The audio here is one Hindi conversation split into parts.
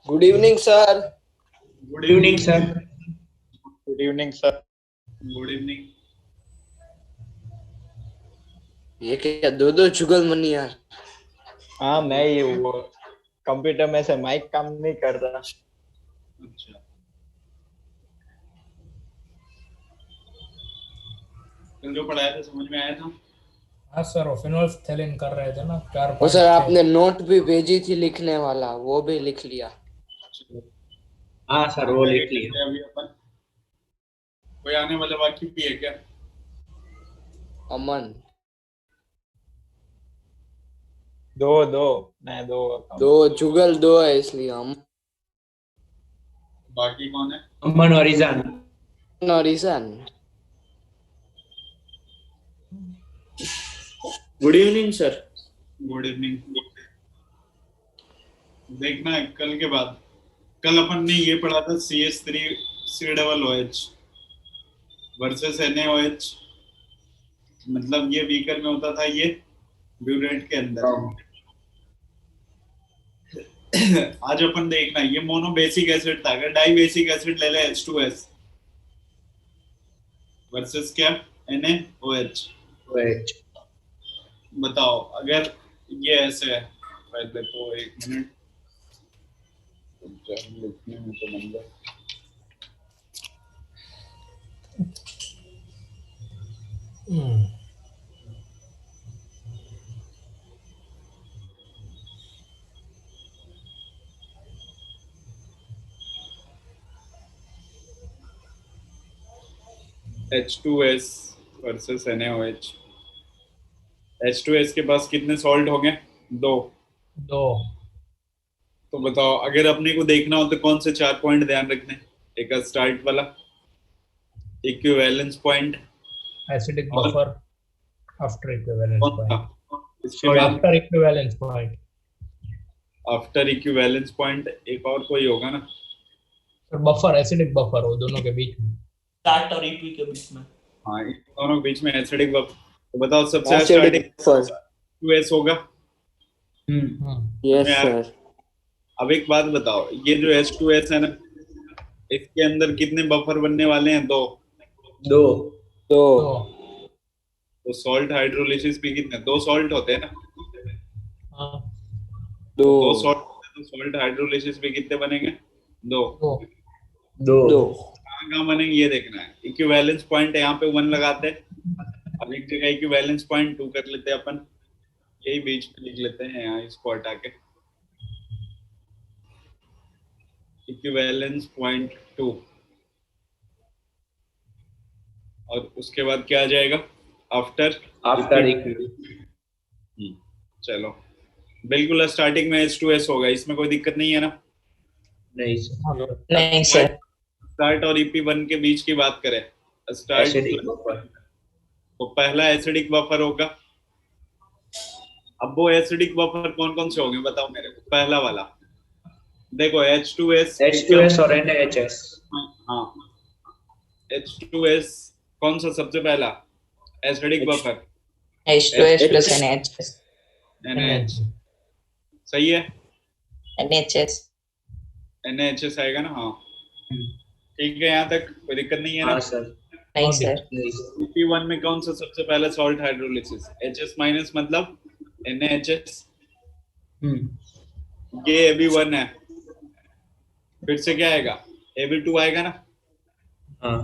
Good evening sir. Good evening sir. Good evening sir. Good evening. ये क्या दो दो चुगलमनी यार। हाँ मैं ही हूँ। वो कंप्यूटर में से माइक काम नहीं कर रहा। अच्छा, कल जो पढ़ाया था समझ में आया था? हाँ सर, वो फिनोल्फथैलीन कर रहे थे ना, 4 वो सर पॉइंट थे। आपने नोट भी भेजी थी लिखने वाला, वो भी लिख लिया। हाँ सर, वो लिख लिया अभी अपन। कोई आने वाला बाकी भी है क्या? अमन दो दो मैं दो दो जुगल दो है इसलिए हम बाकी कौन है? अमन और ईजान। और Ishaan. Good evening sir. Good evening. देखना है कल के बाद। कल अपन ने ये पढ़ा था CH3 COOH वर्सेस NaOH। मतलब ये बीकर में होता था, ये ब्यूरेट के अंदर। आज अपन देखना है ये मोनो बेसिक एसिड था। अगर डाई बेसिक एसिड ले ले H2S वर्सेस क्या NaOH। बताओ अगर ये ऐसे है। पहले तो एक मिनट लिखने में तो बन गया। H2S versus NaOH। H2S के पास कितने सॉल्ट हो गए? दो। तो बताओ अगर अपने को देखना हो तो कौन से 4 पॉइंट ध्यान रखने? एक स्टार्ट वाला, equivalence point, acidic buffer, after equivalence point, इसके बाद after equivalence point. After equivalence point एक और कोई होगा ना सर बफर, एसिडिक बफर, वो दोनों के बीच में, स्टार्ट और ईपी के बीच में। हाँ, इन दोनों के बीच में एसिडिक बफर। तो बताओ सबसे एसिडिक स्टार्टिंग बफर। 2S होगा। Yes sir. अब एक बात बताओ, ये जो H2S है ना, इसके अंदर कितने बफर बनने वाले हैं? दो। दो। दो तो सॉल्ट हाइड्रोलिसिस भी कितने? दो सॉल्ट होते हैं ना। हाँ, दो दो सॉल्ट, तो सॉल्ट हाइड्रोलिसिस भी कितने बनेंगे? दो। दो। दो कहाँ कहाँ बनेंगे ये देखना है। इक्विवेलेंस पॉइंट यहाँ पे 1 लगाते हैं। अब एक जगह इक्विवेलेंस पॉइंट 2 कर लेते हैं अपन। यही बीच में लिख लेते हैं यहाँ, इसको हटा के इक्विवेलेंस पॉइंट 2। और उसके बाद क्या आ जाएगा? आफ्टर चलो, बिल्कुल स्टार्टिंग में H2S होगा, इसमें कोई दिक्कत नहीं है ना? नहीं सर। नहीं सर। स्टार्ट और EP1 के बीच की बात करें, स्टार्ट एसिडिक बफर। तो पहला एसिडिक बफर होगा। अब वो एसिडिक बफर कौन कौन से होंगे बताओ मेरे को। पहला वाला देखो H2S और NaHS। हाँ, H2S कौन सा सबसे पहला acidic buffer? H2S plus NaHS। NaH सही है। NaHS। NaHS आएगा ना? हाँ ठीक है, यहाँ तक कोई दिक्कत नहीं है ना? हाँ सर। नहीं सर। EP1 में कौन सा सबसे पहला सॉल्ट हाइड्रोलिसिस? HS- मतलब NaHS। ये AB1 है, फिर से क्या आएगा? AB2 आएगा ना? हाँ।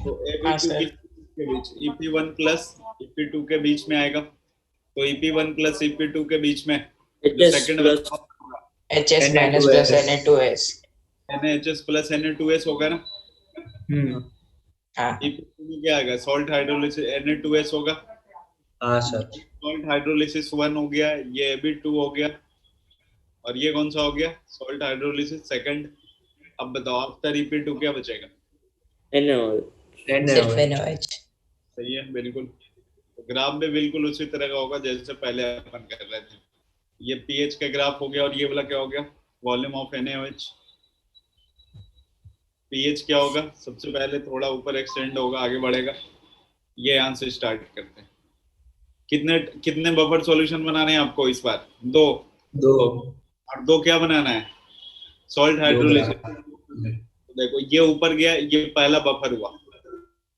तो हाँ, AB2 सर। के बीच EP1 प्लस EP2 के बीच में आएगा। तो EP1 प्लस EP2 के बीच में जो second HS minus plus Na2S। NaHS plus Na2S होगा ना? हाँ EP2 में क्या आएगा? सॉल्ट हाइड्रोलिसिस Na2S होगा। हाँ सर। सॉल्ट हाइड्रोलिसिस 1 हो गया, ये AB2 हो गया, और ये कौन सा हो गया? Salt hydrolysis second. अब बताओ आफ्टर EP2 क्या बचेगा? सिर्फ NaOH। सही है, बिल्कुल। तो ग्राफ भी बिल्कुल उसी तरह का होगा जैसे पहले अपन कर रहे थे। ये पीएच का ग्राफ हो गया, और ये वाला क्या हो गया? Volume of NaOH। पीएच क्या होगा? सबसे पहले थोड़ा ऊपर एक्सटेंड होगा, आगे बढ़ेगा। ये यहाँ से स्टार्ट करते हैं। कितने कितने बफर सॉल्यूशन बनाने हैं आपको इस बार? दो। दो। और दो क्या बनाना है? सॉल्ट हाइड्रोलिसिस, देखो ये ऊपर गया, ये पहला बफर हुआ,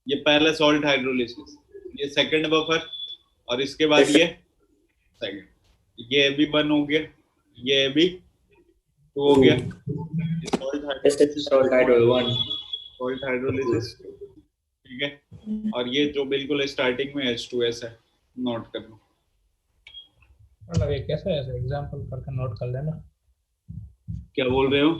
ये पहला सॉल्ट हाइड्रोलिसिस, ये सेकंड बफर, और इसके बाद ये सेकंड, ये भी 1 हो गया, ये भी 2 हो गया, Salt hydro 1. सॉल्ट हाइड्रोलिसिस, ठीक है। और ये जो बिल्कुल स्टार्टिंग में H2S है, नोट कर लो। मतलब ये कैसे है, एग्जांपल करके नोट कर लेना। क्या बोल रहे हो?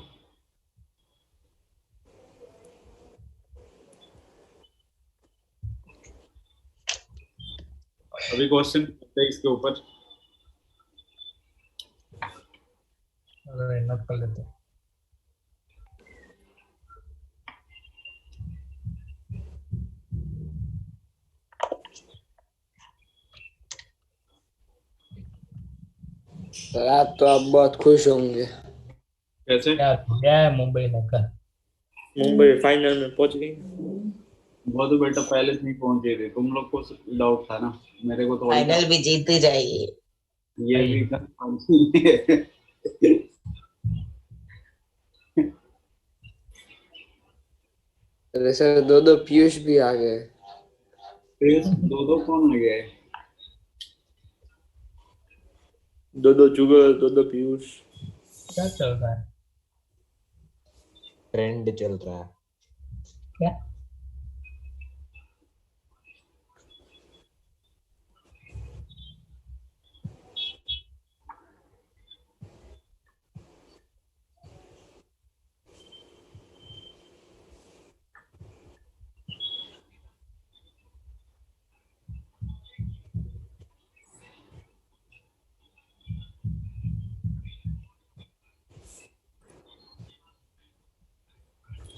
अभी क्वेश्चन करते हैं इसके ऊपर। अरे नोट कर लेते हैं। सर आज तो आप बहुत खुश होंगे। कैसे? क्या है मुंबई ने कल? मुंबई फाइनल में पहुंच गई। वो तो बेटा पहले से नहीं पहुंचे थे, तुम लोग को डाउट था ना, मेरे को तो फाइनल भी जीतती जाएगी। ये भी कंफर्म। अरे सर 2-2 पीयूष भी आ गए। दो कौन आ गए? 2-2 जुगल, 2-2 पीयूष। क्या चल रहा है? ट्रेंड चल रहा है। क्या?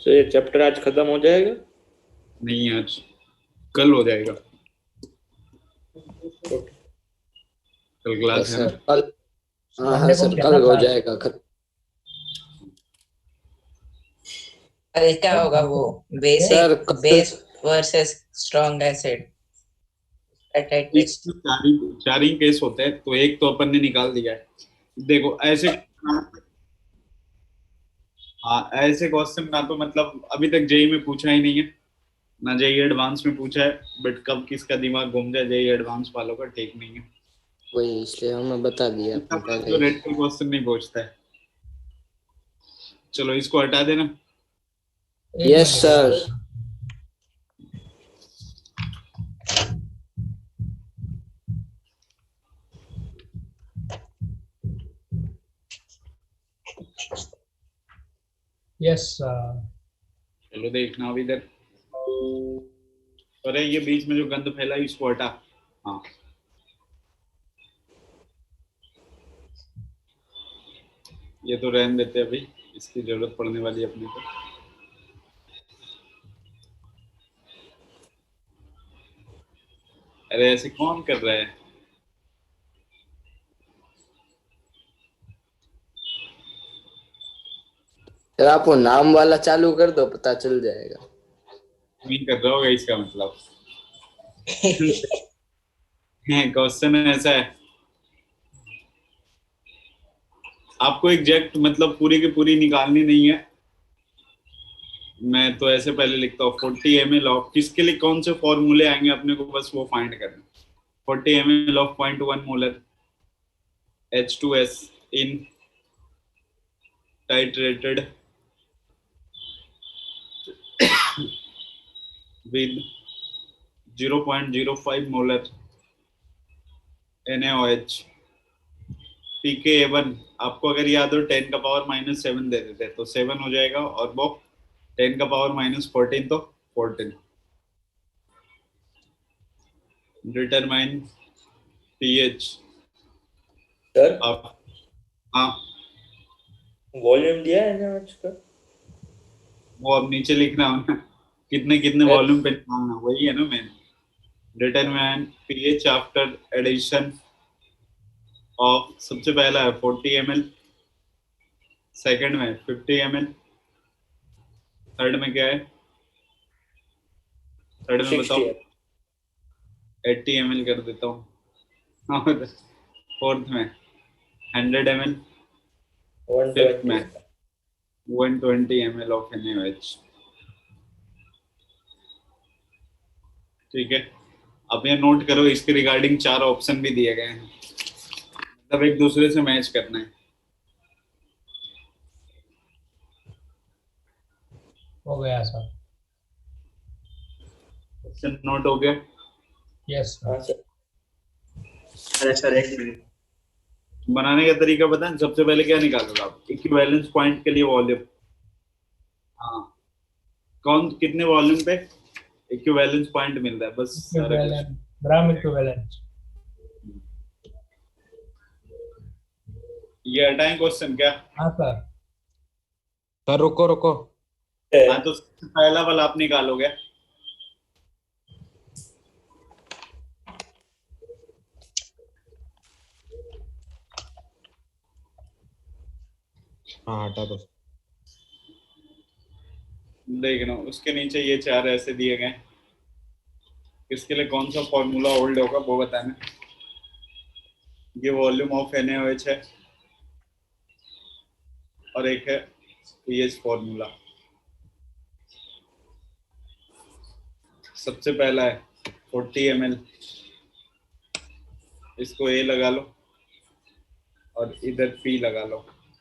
तो ये चैप्टर आज खत्म हो जाएगा? नहीं, आज कल हो जाएगा, कल क्लास है ना। सर कल, हाँ सर कल हो जाएगा खत्म। अरे क्या होगा वो sir, basic base versus strong acid test. चार ही केस होते हैं, तो एक तो अपन ने निकाल दिया है। देखो ऐसे, हाँ ऐसे क्वेश्चन ना तो मतलब अभी तक जेई में पूछा ही नहीं है, ना जेई एडवांस में पूछा है, बट कब किसका दिमाग घूम जाए जेई एडवांस वालों का ठीक नहीं है। वही इसलिए हमें बता दिया आपने पहले। जो रेटिकल क्वेश्चन नहीं पूछता है। चलो इसको हटा देना। Yes sir. यस चलो देखना अभी इधर, अरे ये बीच में जो गंद फैला है इसको हटा। हाँ ये तो रहने देते अभी, इसकी जरूरत पड़ने वाली है अपने को। अरे ऐसे कौन कर रहा है? सर आप वो नाम वाला चालू कर दो, पता चल जाएगा। नहीं कर रहा होगा इसका मतलब। क्वेश्चन ऐसा है, आपको एग्जैक्ट मतलब पूरी की पूरी निकालनी नहीं है। मैं तो ऐसे पहले लिखता हूँ 40 ml ऑफ, किसके लिए कौन से फॉर्मूले आएंगे अपने को बस वो फाइंड करना। 40 ml of 0.1 molar H2S in titrated with 0.05 molar NaOH। pKa1 आपको अगर याद हो 10 का पावर -7 दे देते तो 7 हो जाएगा, और वो 10 का पावर -14 तो 14। Determine pH। सर आप हाँ वॉल्यूम दिया है ना आज का? वो अब नीचे लिखना हो ना, कितने कितने वॉल्यूम पे निकालना, वही है ना main. Determine pH after addition of, सबसे पहला है 40 ml, सेकंड में 50 ml, थर्ड में क्या है? थर्ड में बताओ। 80 ml कर देता हूँ, और फोर्थ में 100 ml, फिफ्थ में 120 ml ऑफ NaOH। ठीक है, अब ये नोट करो, इसके रिगार्डिंग 4 ऑप्शन भी दिए गए हैं, मतलब एक दूसरे से मैच करना है। हो गया सर। ऑप्शन नोट हो गया? Yes sir. हाँ सर। अरे सर एक मिनट, बनाने का तरीका बताएं। सबसे पहले क्या निकालोगे आप? इक्विवेलेंस पॉइंट के लिए वॉल्यूम। हाँ, कौन कितने वॉल्यूम पे इक्विवेलेंस पॉइंट मिल रहा है, बस सारा कुछ। Equivalent, gram equivalent. ये हटाएं क्वेश्चन क्या? हाँ सर। सर रुको रुको, हाँ, तो सबसे पहला वाला आप निकालोगे। हाँ हटा दो। देखना, उसके नीचे ये 4 ऐसे दिए गए, इसके लिए कौन सा फॉर्मूला होल्ड होगा वो बताना। ये वॉल्यूम ऑफ NaOH है और एक है pH फॉर्मूला। सबसे पहला है 40 ml, इसको A लगा लो और इधर P लगा लो,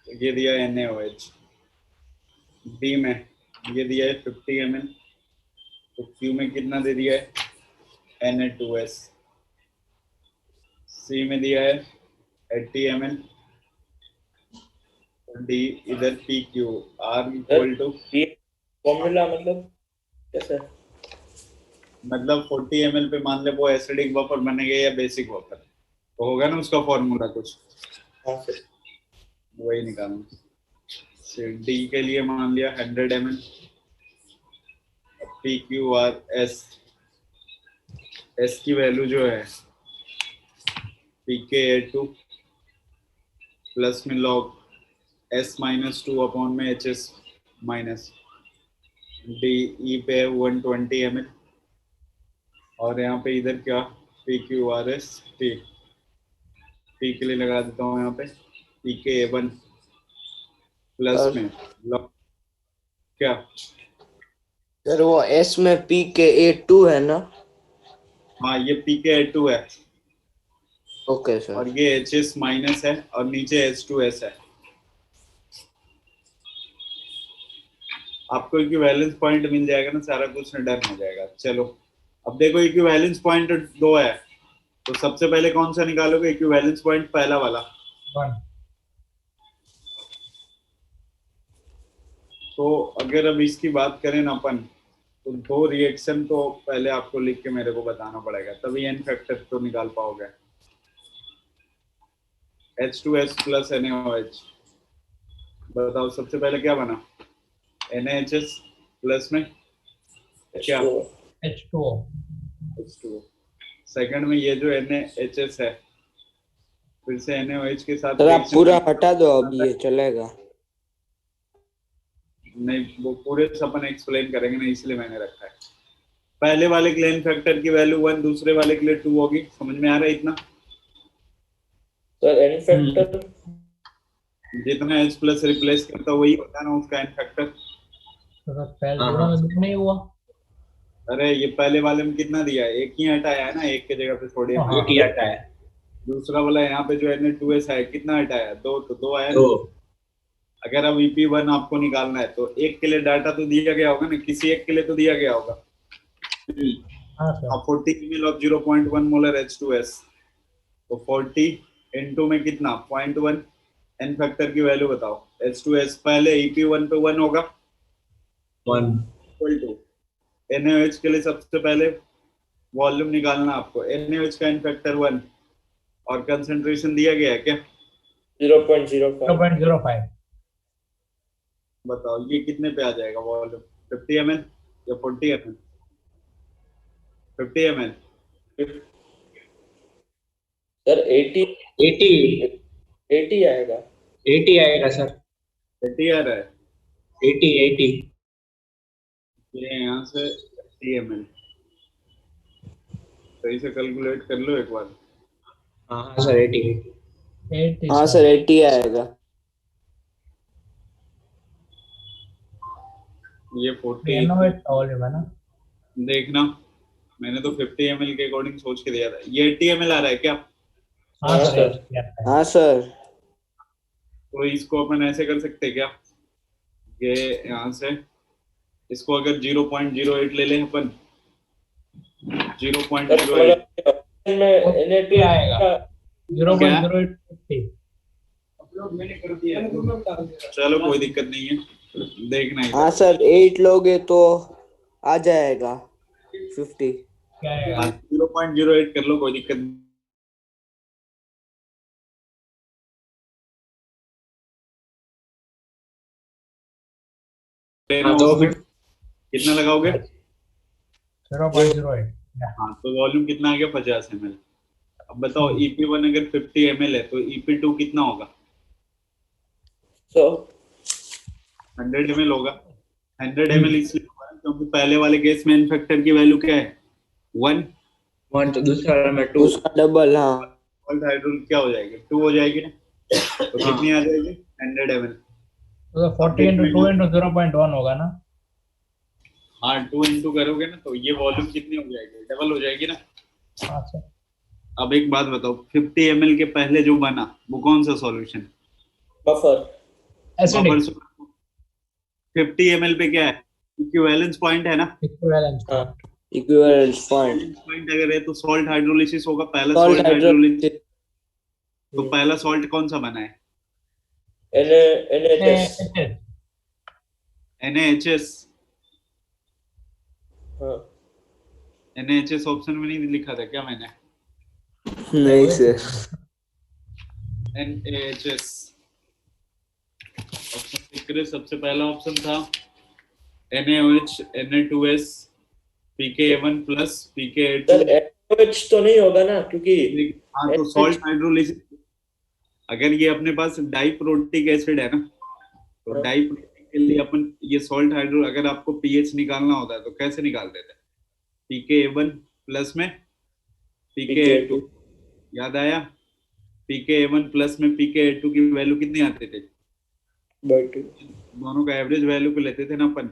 तो ये दिया है NaOH। B में ये दिया है 50 ml, तो Q में कितना दे दिया है Na2S। C में दिया है 80 ml, D इधर PQ। R equal to, formula मतलब कैसे? मतलब 40 ml पे मान ले वो एसिडिक बफर बनेगा या बेसिक बफर, तो होगा ना उसका फॉर्मूला कुछ, हाँ सर। वही निकालना। डी के लिए मान लिया 100 ml, PQRS, एस की वैल्यू जो है PKA2 प्लस में लॉग S-2 अपॉन में HS माइनस। डी ई पे 120 ml, और यहाँ पे इधर क्या PQRS T, P के लिए लगा देता हूँ यहाँ पे PKA1 प्लस में लॉग क्या, सर वो एस में PKA2 है ना? हाँ ये PKA2 है ओके सर। और ये HS माइनस है और नीचे H2S है। आपको इक्विवेलेंस पॉइंट मिल जाएगा ना, सारा कुछ डन हो जाएगा। चलो अब देखो, इक्विवेलेंस पॉइंट 2 है, तो सबसे पहले कौन सा निकालोगे? इक्विवेलेंस पॉइंट पहला वाला। 1। तो अगर अब इसकी बात करें ना अपन, तो 2 रिएक्शन तो पहले आपको लिख के मेरे को बताना पड़ेगा, तभी एन फैक्टर तो निकाल पाओगे। H2S प्लस NaOH, बताओ सबसे पहले क्या बना? NaHS प्लस में क्या? H2O। H2O। सेकंड में ये जो NaHS है, फिर से NaOH के साथ सर आप reaction पूरा हटा दो, अब ये चलेगा नहीं, वो पूरे अपन एक्सप्लेन करेंगे ना, इसलिए मैंने रखा है। पहले वाले के लिए एन फैक्टर की वैल्यू 1, दूसरे वाले के लिए 2 होगी। समझ में आ रहा है इतना? सर एन फैक्टर जितना H प्लस रिप्लेस करता वही होता है ना उसका एन फैक्टर। तो सर पहले दोनों में दुख नहीं हुआ? अरे ये पहले वाले में कितना दिया है? एक ही हटाया है ना, एक के जगह पे सोडियम हाँ। एक ही हटाया, दूसरा वाला यहाँ पे जो Na2S है कितना हटाया? 2, तो 2 आया ना। तो अगर अब EP1 आपको निकालना है तो एक के लिए डाटा तो दिया गया होगा ना, किसी एक के लिए तो दिया गया होगा। हाँ सर। अब 40 ml ऑफ 0.1 मोलर H2S, तो 40 इनटू में कितना? 0.1। एन फैक्टर की वैल्यू बताओ। H2S पहले EP1 पे 1 होगा, 1 इक्वल टू NaOH के लिए सबसे पहले वॉल्यूम निकालना आपको। NaOH का एन फैक्टर 1 और कंसंट्रेशन दिया गया है क्या? 0.05। 0.05। बताओ ये कितने पे आ जाएगा वॉल्यूम? 50 ml या 40 ml? 50 ml। सर 80 80 80 आएगा। 80 आएगा सर, 80 आ रहा है 80 ये यहाँ से 80 ml। सही से कैलकुलेट कर लो एक बार। हाँ सर 80। 80 हाँ सर 80 आएगा। ये 40 NaOH का वॉल्यूम है ना? देखना, मैंने तो 50 ml के अकॉर्डिंग सोच के दिया था। ये 80 ml आ रहा है क्या? हाँ हाँ, सर सर। हाँ सर। तो इसको अपन ऐसे कर सकते हैं क्या, ये यहाँ से इसको अगर 0.08 ले लें अपन, सर 0.08 में Na2 आएगा। का 0.0850। चलो कोई दिक्कत नहीं है, देखना ही। हाँ सर 8 लोगे तो आ जाएगा 50। क्या आएगा? 0.08 कर लो, कोई दिक्कत नहीं। कितना लगाओगे? 0.08। हाँ, तो वॉल्यूम कितना आ गया? 50 ml। अब बताओ EP1 अगर 50 ml है तो EP2 कितना होगा? 100 100 ml होगा। 100 ml इसलिए होगा क्योंकि पहले वाले केस में एन फैक्टर की वैल्यू क्या है? 1। 1 तो दूसरा वाला में 2। उसका डबल। हाँ सॉल्ट हाइड्रोल क्या हो जाएगी? 2 हो जाएगी ना, तो कितनी आ जाएगी? 100 ml। तो 40 into 2 into 0.1 होगा ना? हाँ, 2 इंटू करोगे ना तो ये वॉल्यूम कितनी हो जाएगी? डबल हो जाएगी ना। हाँ सर। अब एक बात बताओ, 50 ml के पहले जो बना वो कौन सा सॉल्यूशन? बफर एसिडिक 50 ml पे क्या है? इक्विवेलेंस पॉइंट है ना। इक्विवेलेंस। हाँ इक्विवेलेंट पॉइंट। पॉइंट अगर है तो सॉल्ट हाइड्रोलिसिस होगा। पहला सॉल्ट सॉल्ट हाइड्रोलिसिस, हाइड्रोलिसिस। तो पहला सॉल्ट कौन सा बना है? NaHS NaHS। हाँ NaHS ऑप्शन में नहीं लिखा था क्या मैंने? नहीं सर। NaHS ऑप्शन लिख रहे, सबसे पहला ऑप्शन था NaOH, Na2S, pKa1 plus pKa2। Sir NaOH तो नहीं होगा ना, क्योंकि हाँ, तो सॉल्ट हाइड्रोलिसिस, अगर ये अपने पास डाइप्रोटिक एसिड है ना, तो हाँ। डाइप्रोटिक के लिए अपन ये सॉल्ट हाइड्रो, अगर आपको पीएच निकालना होता है तो कैसे निकालते थे? pKa1 प्लस में pKa2। याद आया? pKa1 प्लस में pKa2 की वैल्यू कितनी आती थी? बट दोनों का एवरेज वैल्यू को लेते थे ना अपन।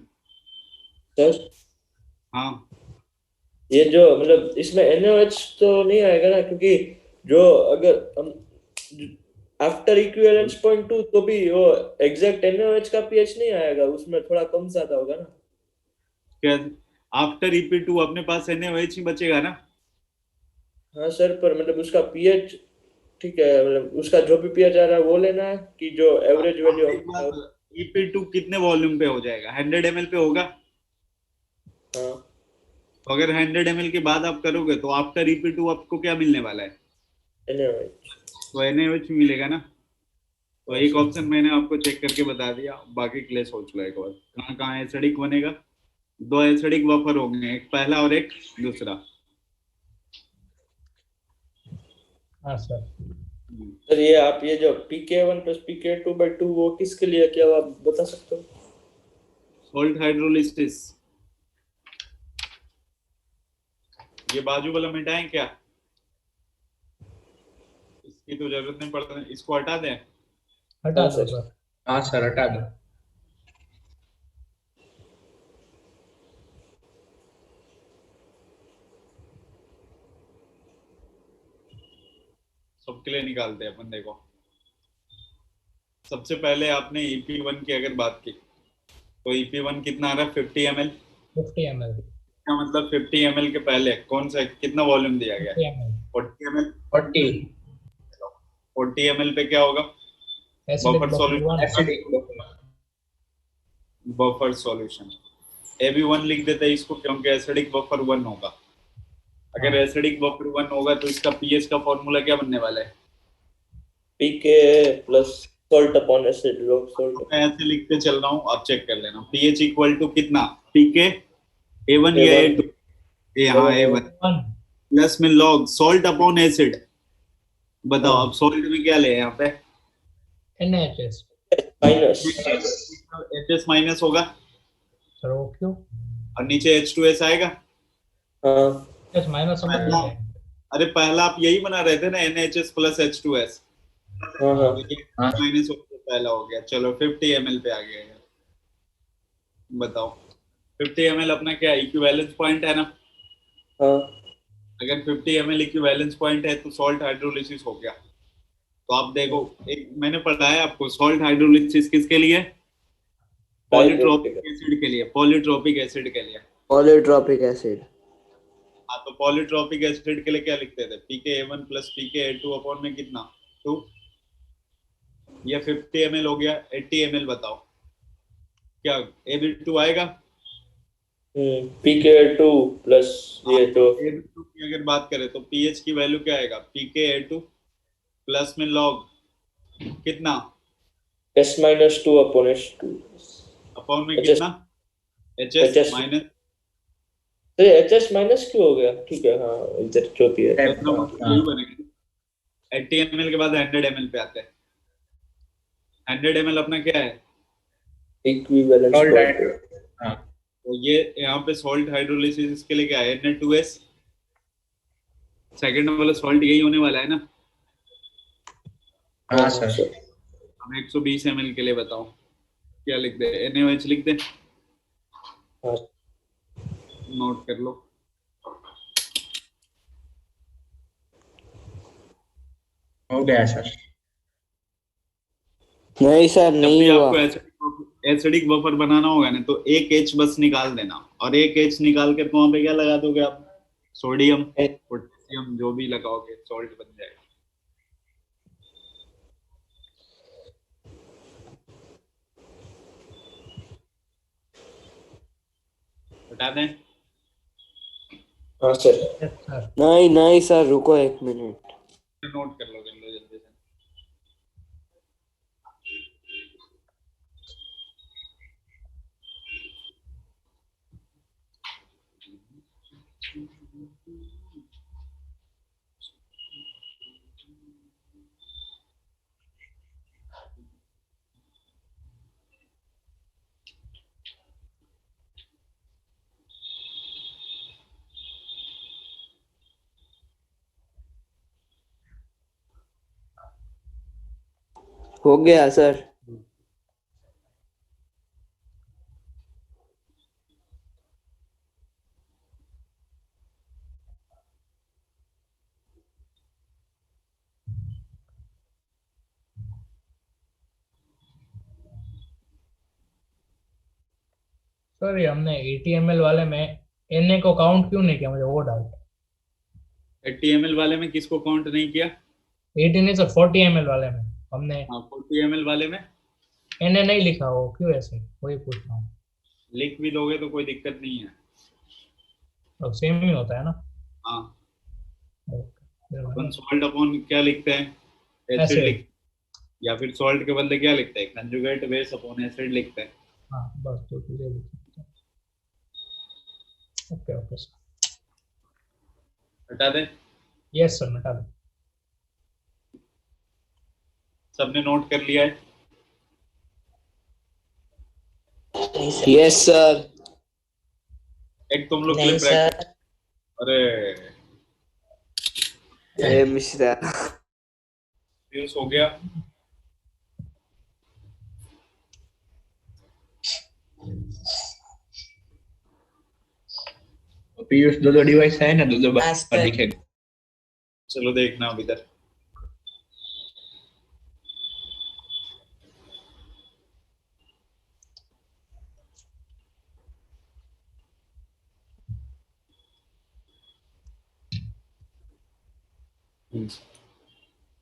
सर हाँ, ये जो मतलब इसमें NaOH तो नहीं आएगा ना, क्योंकि जो अगर हम आफ्टर इक्विवेलेंस पॉइंट 2 तो भी वो एग्जैक्ट NaOH का pH नहीं आएगा, उसमें थोड़ा कम ज्यादा होगा ना। क्या आफ्टर EP2 अपने पास NaOH ही बचेगा ना? हाँ सर, पर मतलब उसका pH ठीक है, मतलब उसका जो भी pH आ रहा है वो लेना है कि जो एवरेज वैल्यू EP2 कितने वॉल्यूम पे हो जाएगा? 100 ml पे होगा। हाँ तो अगर 100 ml के बाद आप करोगे तो आफ्टर EP2 आपको क्या मिलने वाला है? NaOH। तो NaOH मिलेगा ना। तो एक ऑप्शन मैंने आपको चेक करके बता दिया, बाकी के लिए सोच लो एक बार, कहाँ कहाँ एसिडिक बनेगा। 2 एसिडिक बफर होंगे, एक पहला और एक दूसरा। हाँ सर। सर ये आप ये जो pKa1 प्लस pKa2/2 वो किसके लिए, क्या आप बता सकते हो? Salt hydrolysis. ये बाजू वाला मिटाएं क्या? इसकी तो जरूरत नहीं पड़ता, इसको हटा दें। हटा हाँ दो सर। सर। हाँ सर हटा दो। सबके लिए निकालते हैं अपन। देखो, सबसे पहले आपने EP1 की अगर बात की तो EP1 कितना आ रहा है? 50 ml। 50 ml। इसका मतलब 50 ml के पहले कौन सा कितना वॉल्यूम दिया गया? 50 ml। 40 ml। 40 40 ml पे क्या होगा? Acidic buffer buffer solution. 1। Acidic buffer solution AB1 लिख देते हैं इसको, क्योंकि एसिडिक बफर 1 होगा। अगर एसिडिक बफर 1 होगा तो इसका पीएच का फॉर्मूला क्या बनने वाला है? pK plus salt upon acid log salt. मैं ऐसे लिखते चल रहा हूँ, आप चेक कर लेना। पीएच इक्वल टू कितना? पीके A1 या A2? हाँ, A1 प्लस में लॉग सॉल्ट अपॉन एसिड। बताओ अब सॉल्ट में क्या ले यहाँ पे? NaHS। माइनस HS माइनस होगा सर वो क्यों? और नीचे H2S आएगा। हाँ यस माइनस समझ पहला, नहीं है। अरे पहला आप यही बना रहे थे ना, NaHS प्लस H2S। हाँ हाँ माइनस पहला हो गया। चलो 50 ml पे आ गया यार। बताओ 50 ml अपना क्या इक्विवेलेंस पॉइंट है ना? हाँ अगर 50 ml इक्विवेलेंस पॉइंट है तो सॉल्ट हाइड्रोलिसिस हो गया। तो आप देखो, एक मैंने पढ़ाया आपको, सॉल्ट हाइड्रोलिसिस किसके लिए? पॉलीट्रोपिक एसिड के लिए, पॉलीट्रोपिक एसिड के लिए। Polytropic acid. हाँ, तो पॉलीट्रोपिक एसिड के लिए क्या लिखते थे? pKa1 प्लस pKa2 अपॉन में कितना? 2। ये 50 ml हो गया। 80 ml बताओ क्या Ab2 आएगा? pKa2 प्लस ये तो Ab2 की अगर बात करें तो pH की वैल्यू क्या आएगा? pKa2 प्लस में लॉग कितना S-2 अपॉन H2 अपॉन में HS कितना? HS HS माइनस तो HS माइनस क्यों हो गया? ठीक है, हाँ इधर जो भी है यही बनेगा। 80 ml के बाद 100 ml पे आते हैं। 100 ml अपना क्या है? Equivalence Salt point. हाँ तो ये यहाँ पे सॉल्ट हाइड्रोलिसिस के लिए क्या है? Na2S। सेकंड वाला सॉल्ट यही होने वाला है ना? हाँ सर। हम 120 ml के लिए बताओ क्या लिख दे? NaOH लिख दे, हाँ नोट कर लो। हो गया सर। नहीं सर, जब नहीं भी हुआ। आपको एसिडिक बफर बनाना होगा ना, तो एक H बस निकाल देना, और एक H निकाल कर वहां पे क्या लगा दोगे आप? सोडियम पोटेशियम जो भी लगाओगे, सॉल्ट बन जाएगा। बता दें? हाँ सर। Yes, sir. नहीं नहीं सर, रुको 1 मिनट। नोट कर लो जल्दी से। हो गया सर। सर ये हमने 80 ml वाले में Na को काउंट क्यों नहीं किया, मुझे वो डाउट। 80 ml वाले में किसको काउंट नहीं किया? 80 नहीं सर, 40 ml वाले में हमने हाँ, 40 ml वाले में Na नहीं लिखा, वो क्यों ऐसे, वही पूछ रहा हूँ। लिख भी लोगे तो कोई दिक्कत नहीं है। तो सेम ही होता है ना? हाँ, ओके। अपन सॉल्ट अपॉन क्या लिखते हैं? Acid Acid। लिख, या फिर सॉल्ट के बदले क्या लिखते हैं? कंजुगेट बेस अपॉन एसिड लिखते हैं। हाँ बस तो चीजें लिख सकते हैं। Okay okay sir. हटा दें? यस सर, मिटा दो। सबने नोट कर लिया है? नहीं सर। Yes sir. एक तुम लोग के नहीं लिए सर। प्रैक्टिस। अरे ए मिश्रा। यूज हो गया। पीयूष दो डिवाइस है ना, दो बार Master। दिखेगा। चलो देखना अब इधर।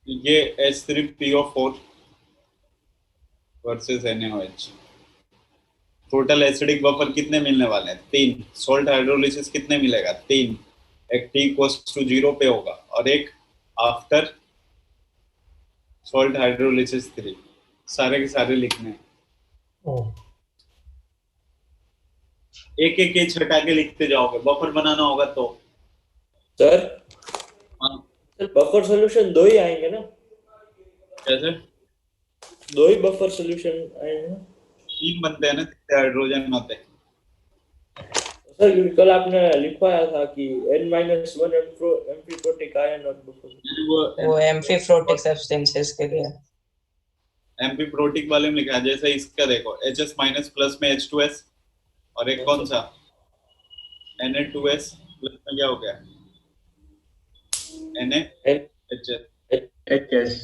ये H3PO4 versus NaOH। Total acidic buffer कितने मिलने वाले हैं? 3। सॉल्ट हाइड्रोलिसिस कितने मिलेगा? 3। एक T इक्वल्स टू 0 पे होगा और एक आफ्टर सॉल्ट हाइड्रोलिसिस 3। सारे के सारे लिखने हैं। ओह एक एक एच हटा के लिखते जाओगे, बफर बनाना होगा तो। सर हाँ, सर बफर सॉल्यूशन 2 ही आएंगे ना? कैसे? 2 ही बफर सॉल्यूशन आएंगे ना? 3 बनते हैं ना, 3 हाइड्रोजन होते हैं। सर क्योंकि कल आपने लिखवाया था कि N-1 एम्फीप्रोटिक आयन और बफर। वो एम्फीप्रोटिक सब्सटेंसेस के लिए। एम्फीप्रोटिक वाले में लिखा है, जैसे इसका देखो HS माइनस प्लस में H2S, और एक कौन सा Na2S प्लस में क्या हो गया NaHS HS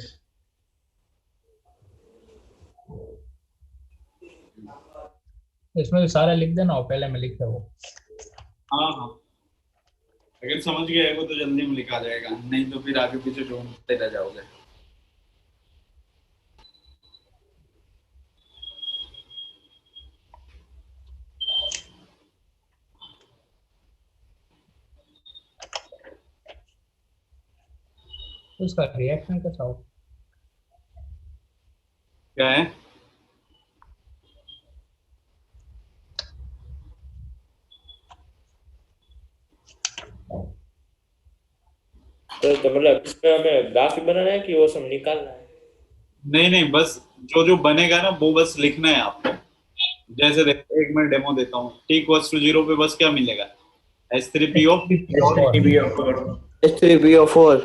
इसमें भी सारे लिख देना और पहले में लिखे वो। हाँ हाँ अगर समझ गए हो तो जल्दी में लिखा जाएगा, नहीं तो फिर आगे पीछे ढूंढते रह जाओगे। तो उसका रिएक्शन कैसा हो? क्या है तो मतलब इसमें हमें ग्राफ ही बनाना है कि वो सब निकालना है? नहीं नहीं बस जो जो बनेगा ना वो बस लिखना है आपको। जैसे देखो एक मैं डेमो देता हूँ, t=0 पे बस क्या मिलेगा H3PO। H3PO4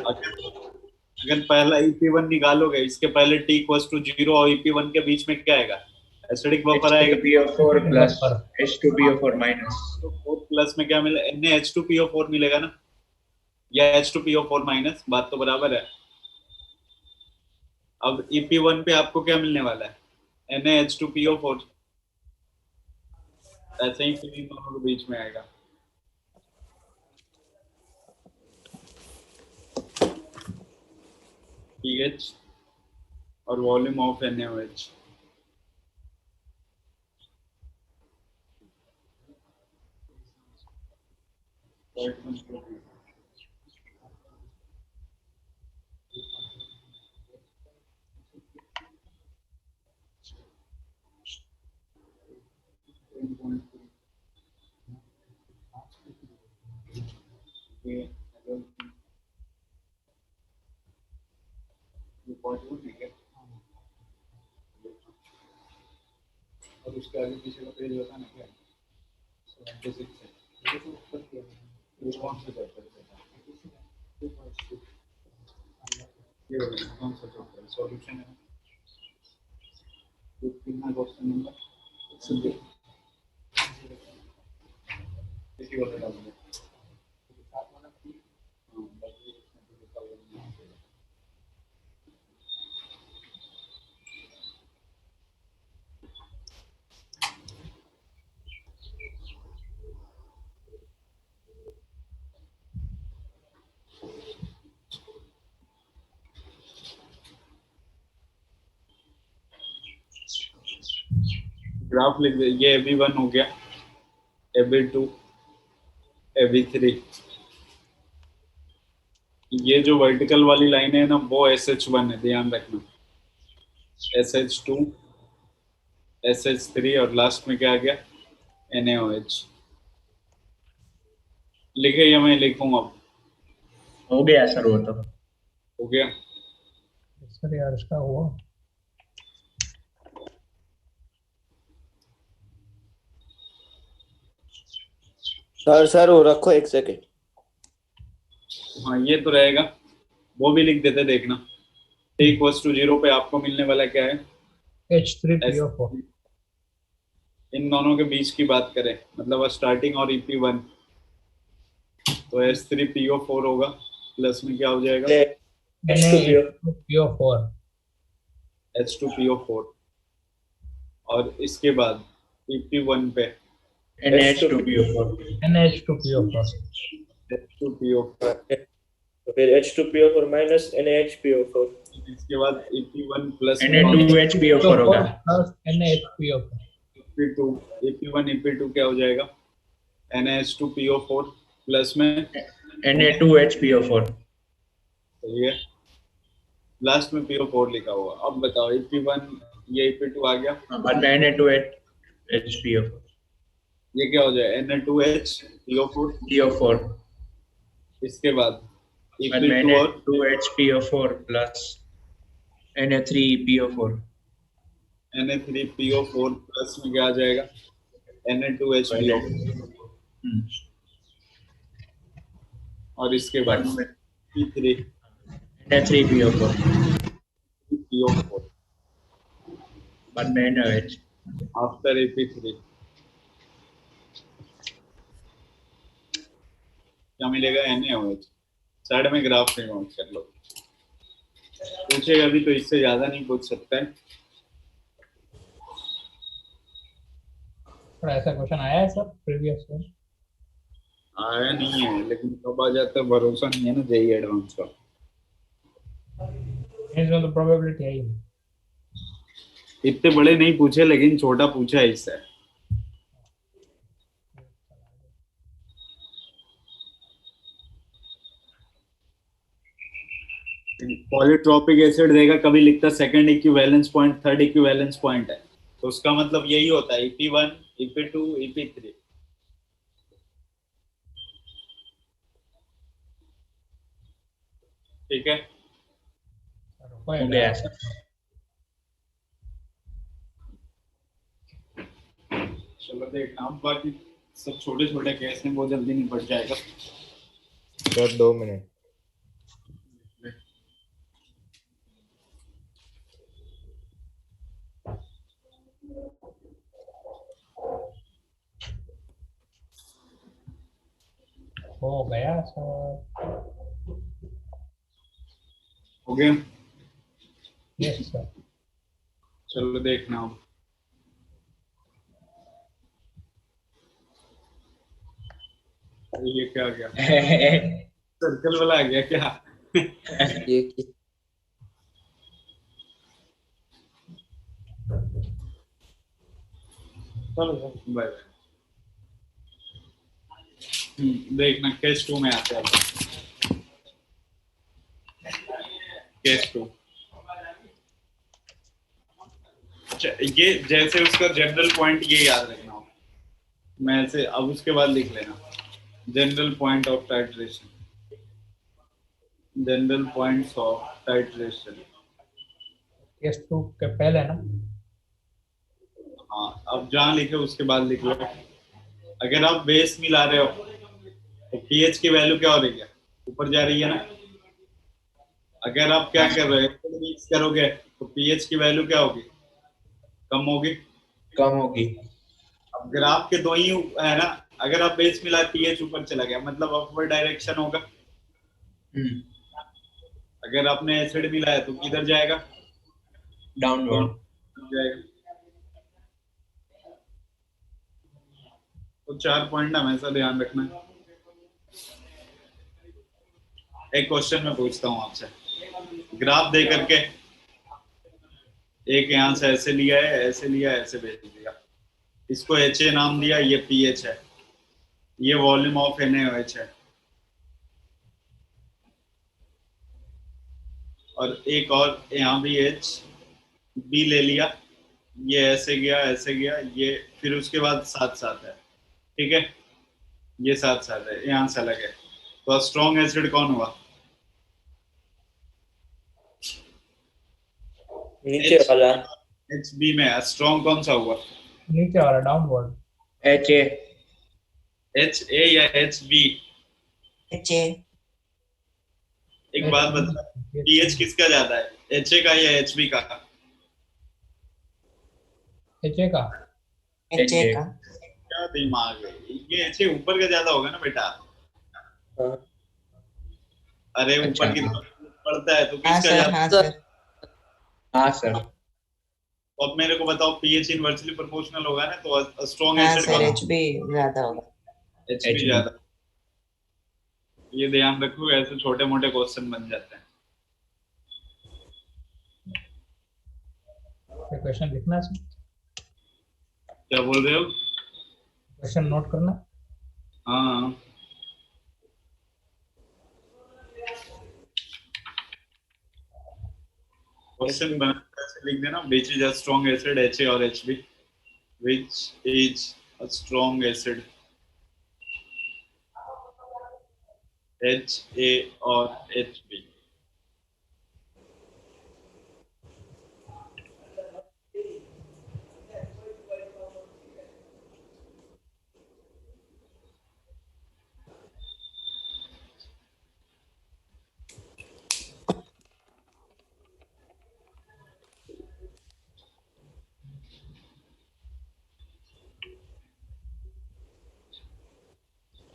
अगर पहला EP1 निकालोगे, इसके पहले t=0 और EP1 के बीच में क्या आएगा एसिडिक बफर आएगा। H2PO4 plus H2PO4 minus तो 4 प्लस में क्या मिलेगा NaH2PO4 मिलेगा ना, या H2PO4 माइनस, बात तो बराबर है। अब EP1 पे आपको क्या मिलने वाला है NaH2PO4, ऐसे ही फिर इन दोनों के बीच में आएगा। pH और वॉल्यूम ऑफ NaOH। और उसके आगे पीछे का पेज होता है ना क्या 76 है, ये कौन सा चैप्टर है? ये कौन सा चैप्टर है? सॉल्यूशन है, ये कितना क्वेश्चन नंबर इसी वाला डाल दो। ग्राफ लिख दे, ये AB1 हो गया, AB2, AB3। ये जो वर्टिकल वाली लाइन है ना वो SH1 है, ध्यान रखना। SH2, SH3 और लास्ट में क्या आ गया NaOH। लिखे या मैं लिखूं? अब हो गया सर वो तो। हो गया। सर यार इसका हुआ सर वो रखो एक सेकेंड। हाँ ये तो रहेगा, वो भी लिख देते देखना। t=0 पे आपको मिलने वाला क्या है H3PO4। इन दोनों के बीच की बात करें, मतलब स्टार्टिंग और EP1, तो H3PO4 होगा, प्लस में क्या हो जाएगा Na2PO4 H2PO4, और इसके बाद EP1 पे NH2PO4 NH2PO4 H2PO4, तो फिर H2PO4 minus NaHPO4। इसके बाद EP1 प्लस Na2HPO4 होगा। Plus NaHPO4 EP2, EP1 EP2 क्या हो जाएगा NaH2PO4 प्लस में Na2HPO4 सही है, लास्ट में PO4 लिखा हुआ। अब बताओ EP1 ये EP2 आ गया, बाद में Na2HPO4 ये क्या हो जाए Na2HPO4, PO4 इसके बाद बाद में EP2 और Na2HPO4 plus Na3PO4 Na3PO4 plus में क्या आ जाएगा Na2HPO4, और इसके बाद P3 Na3PO4 PO4 बाद में NaOH आफ्टर EP3 कितना मिलेगा NaOH। साइड में ग्राफ में नोट कर लो। पूछेगा अभी तो इससे ज्यादा नहीं पूछ सकता है। थोड़ा ऐसा क्वेश्चन आया है सर प्रीवियस में? आया नहीं है, लेकिन कब आ जाता है भरोसा नहीं है ना जेई एडवांस का। इसमें तो प्रोबेबिलिटी है ही नहीं। इतने बड़े नहीं पूछे, लेकिन छोटा पूछा है इससे। पॉलीट्रॉपिक एसिड देगा, कभी लिखता second equivalence point, third equivalence point है, तो उसका मतलब यही होता है EP1, EP2, EP3। ठीक है, हो गया सर। चलो देखना। अब बाकी सब छोटे छोटे केस हैं, बहुत जल्दी निपट जाएगा। Sir 2 minute. हो गया सर। हो गया। Yes sir. चलो देखना अब। ये क्या आ गया? सर्कल वाला आ गया क्या? ये कि- चलो बाय बाय। देखना केस 2 में आते हैं। केस 2 ये जैसे उसका जनरल पॉइंट ये याद रखना। मैं ऐसे अब उसके बाद लिख लेना general point of titration. General points of titration. Case 2 के पहले ना? हाँ, अब जहाँ लिखे उसके बाद लिख लो। अगर आप बेस मिला रहे हो तो पीएच की वैल्यू क्या हो रही है? ऊपर जा रही है ना। अगर आप क्या कर रहे हो, मिक्स करोगे तो पीएच की वैल्यू क्या होगी? कम होगी। कम होगी। अब ग्राफ के दो ही है ना। अगर आप बेस मिला पीएच ऊपर चला गया, मतलब अपवर्ड डायरेक्शन होगा। अगर आपने एसिड मिलाया तो किधर जाएगा? डाउनवर्ड। जाएगा। तो 4 पॉइंट हमेशा ध्यान रखना है। एक क्वेश्चन मैं पूछता हूँ आपसे। ग्राफ दे करके एक यहाँ से ऐसे लिया है, ऐसे लिया, ऐसे भेज दिया। इसको HA नाम दिया, ये पीएच है, ये वॉल्यूम ऑफ NaOH है। और एक और यहाँ भी HB ले लिया, ये ऐसे गया, ऐसे गया, ये फिर उसके बाद साथ साथ है। ठीक है, ये साथ साथ है, यहाँ से अलग है। तो स्ट्रॉन्ग एसिड कौन हुआ? नीचे वाला। HB में स्ट्रॉन्ग कौन सा हुआ? नीचे वाला डाउनवर्ड। HA। HA या HB? HA। एक बात बता, पीएच किसका ज्यादा है, HA का या HB का? HA का। HA का। क्या दिमाग है ये, HA ऊपर का ज्यादा होगा ना बेटा। हाँ अरे अच्छा। ऊपर की तरफ पड़ता है तो हाँ किसका सर, ज्यादा? हाँ सर। हाँ सर। तो अब मेरे को बताओ, पीएच इनवर्सली प्रोपोर्शनल होगा ना, तो स्ट्रॉन्ग हाँ एसिड सर, HB ज्यादा होगा। HB ज्यादा। ये ध्यान रखो, ऐसे छोटे मोटे क्वेश्चन बन जाते हैं। क्वेश्चन लिखना है, क्या बोल रहे हो? क्वेश्चन नोट करना। हाँ, क्वेश्चन बना ऐसे लिख देना, which is a strong acid, HA और HB? Which is a strong acid, HA और HB?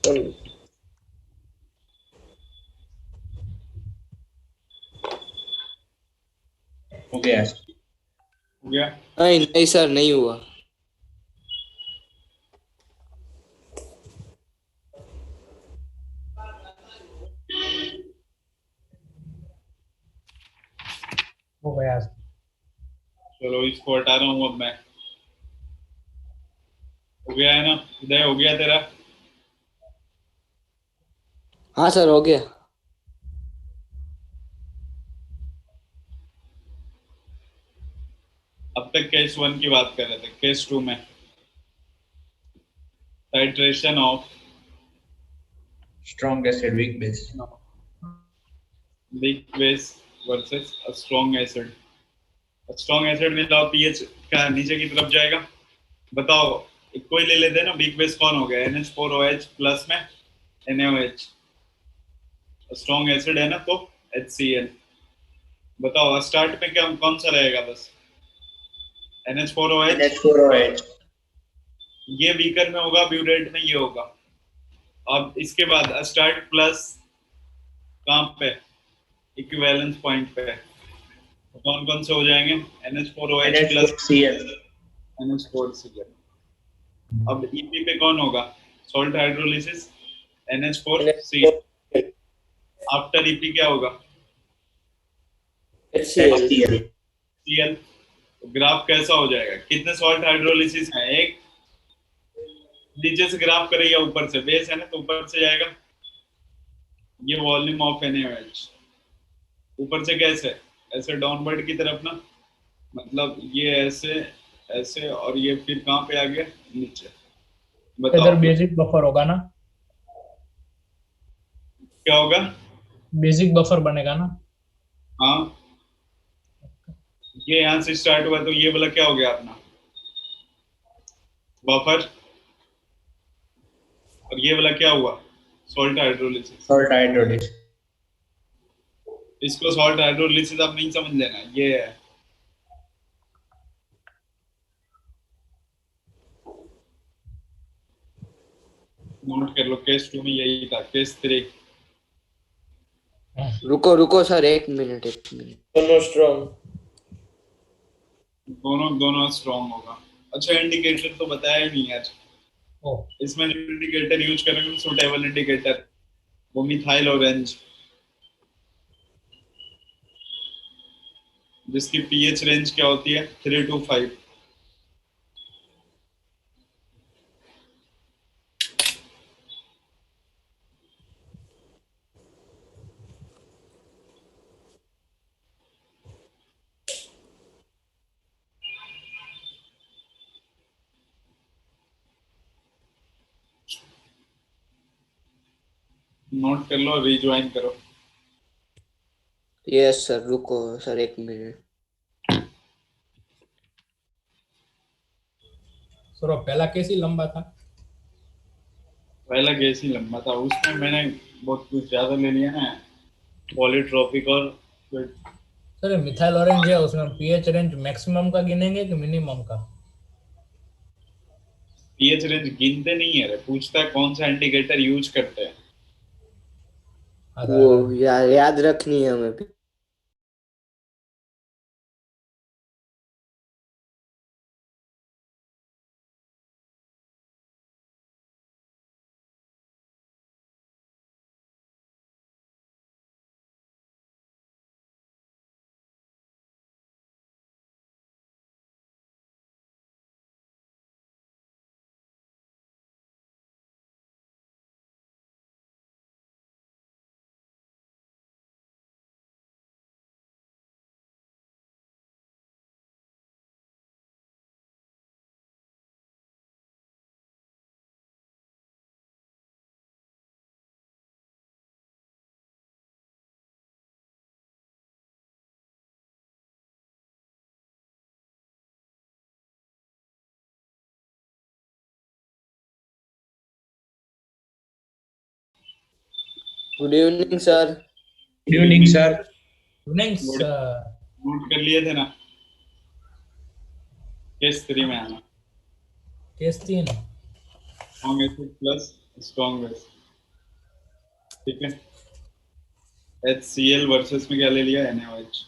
चल गया। हो गया? नहीं नहीं सर, नहीं हुआ। हो गया। चलो इसको हटा रहा हूँ अब मैं। हो गया है ना उदय? हो गया तेरा? हाँ सर, हो गया। अब तक केस 1 की बात कर रहे थे। केस 2 में titration of strong acid weak base. weak base versus a strong acid. A strong acid में तो pH का नीचे की तरफ जाएगा। बताओ, एक कोई ले लेते हैं ना। वीक बेस कौन हो गया? NH4OH प्लस में NaOH। स्ट्रॉन्ग एसिड है ना तो HCl। बताओ स्टार्ट में क्या कौन सा रहेगा? बस NH4OH। NH4OH। ये वीकर में होगा, ब्यूरेट में ये होगा। अब इसके बाद स्टार्ट प्लस कहाँ पे? इक्विवेलेंस पॉइंट पे कौन कौन से हो जाएंगे? NH4OH plus NH4Cl। NH4Cl। अब EP पे कौन होगा? Salt hydrolysis NH4Cl। After EP क्या होगा? HCl। Cl। ग्राफ कैसा हो जाएगा? कितने सॉल्ट हाइड्रोलिसिस हैं? एक। नीचे से ग्राफ करेगा, ऊपर से बेस है ना तो ऊपर से जाएगा। ये वॉल्यूम ऑफ NaOH। ऊपर से कैसे? ऐसे डाउनवर्ड की तरफ ना, मतलब ये ऐसे ऐसे, और ये फिर कहाँ पे आ गया? नीचे। इधर बताओ बेसिक बफर होगा ना? क्या होगा? बेसिक बफर बनेगा ना? हाँ, ये यहाँ से स्टार्ट हुआ तो ये वाला क्या हो गया अपना? बफर। और ये वाला क्या हुआ? Salt hydrolysis. Salt hydrolysis. इसको सॉल्ट हाइड्रोलिसिस आप नहीं समझ लेना, ये है। नोट कर लो, केस 2 में यही था। केस 3 रुको रुको सर, एक मिनट एक मिनट। दोनों स्ट्रॉन्ग। दोनों स्ट्रॉन्ग होगा। अच्छा, इंडिकेटर तो बताया ही नहीं यार। ओ, इसमें जो इंडिकेटर यूज करेंगे सुटेबल इंडिकेटर, वो मिथाइल ऑरेंज, जिसकी पीएच रेंज क्या होती है? 3 to 5। नोट कर लो, रिज्वाइन करो। यस सर, रुको सर, एक मिनट। सर पहला केस ही लंबा था। पहला केस ही लंबा था, उसमें मैंने बहुत कुछ ज्यादा ले लिया ना, पॉलीट्रॉपिक और फिर सर मिथाइल ऑरेंज है, उसमें पीएच रेंज मैक्सिमम का गिनेंगे कि मिनिमम का? पीएच रेंज गिनते नहीं है रे, पूछता है कौन सा इंडिकेटर यूज करते हैं। वो याद रखनी है हमें भी। Good evening sir. Good evening sir. Note कर लिए थे ना? केस 3 में आना। Case 3 strong acid plus strong base, ठीक है। HCl वर्सेस में क्या ले लिया? NaOH।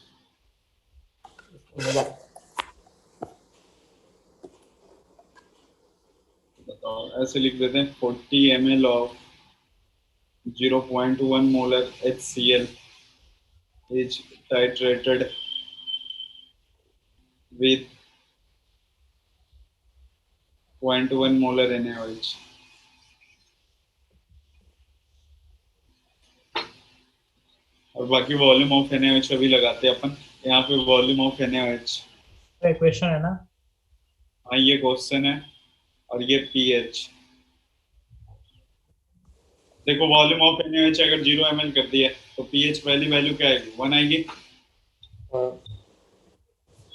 बताओ, ऐसे लिख देते हैं 40 ml of 0.1 molar HCl is titrated with 0.1 molar NaOH. और बाकी वॉल्यूम ऑफ NaOH अभी लगाते हैं अपन यहाँ पे। वॉल्यूम ऑफ NaOH, क्वेश्चन है ना? हाँ ये क्वेश्चन है। और ये pH। देखो वॉल्यूम ऑफ NaOH अगर 0 ml कर दिया तो pH पहली वैल्यू क्या आएगी? 1 आएगी। हाँ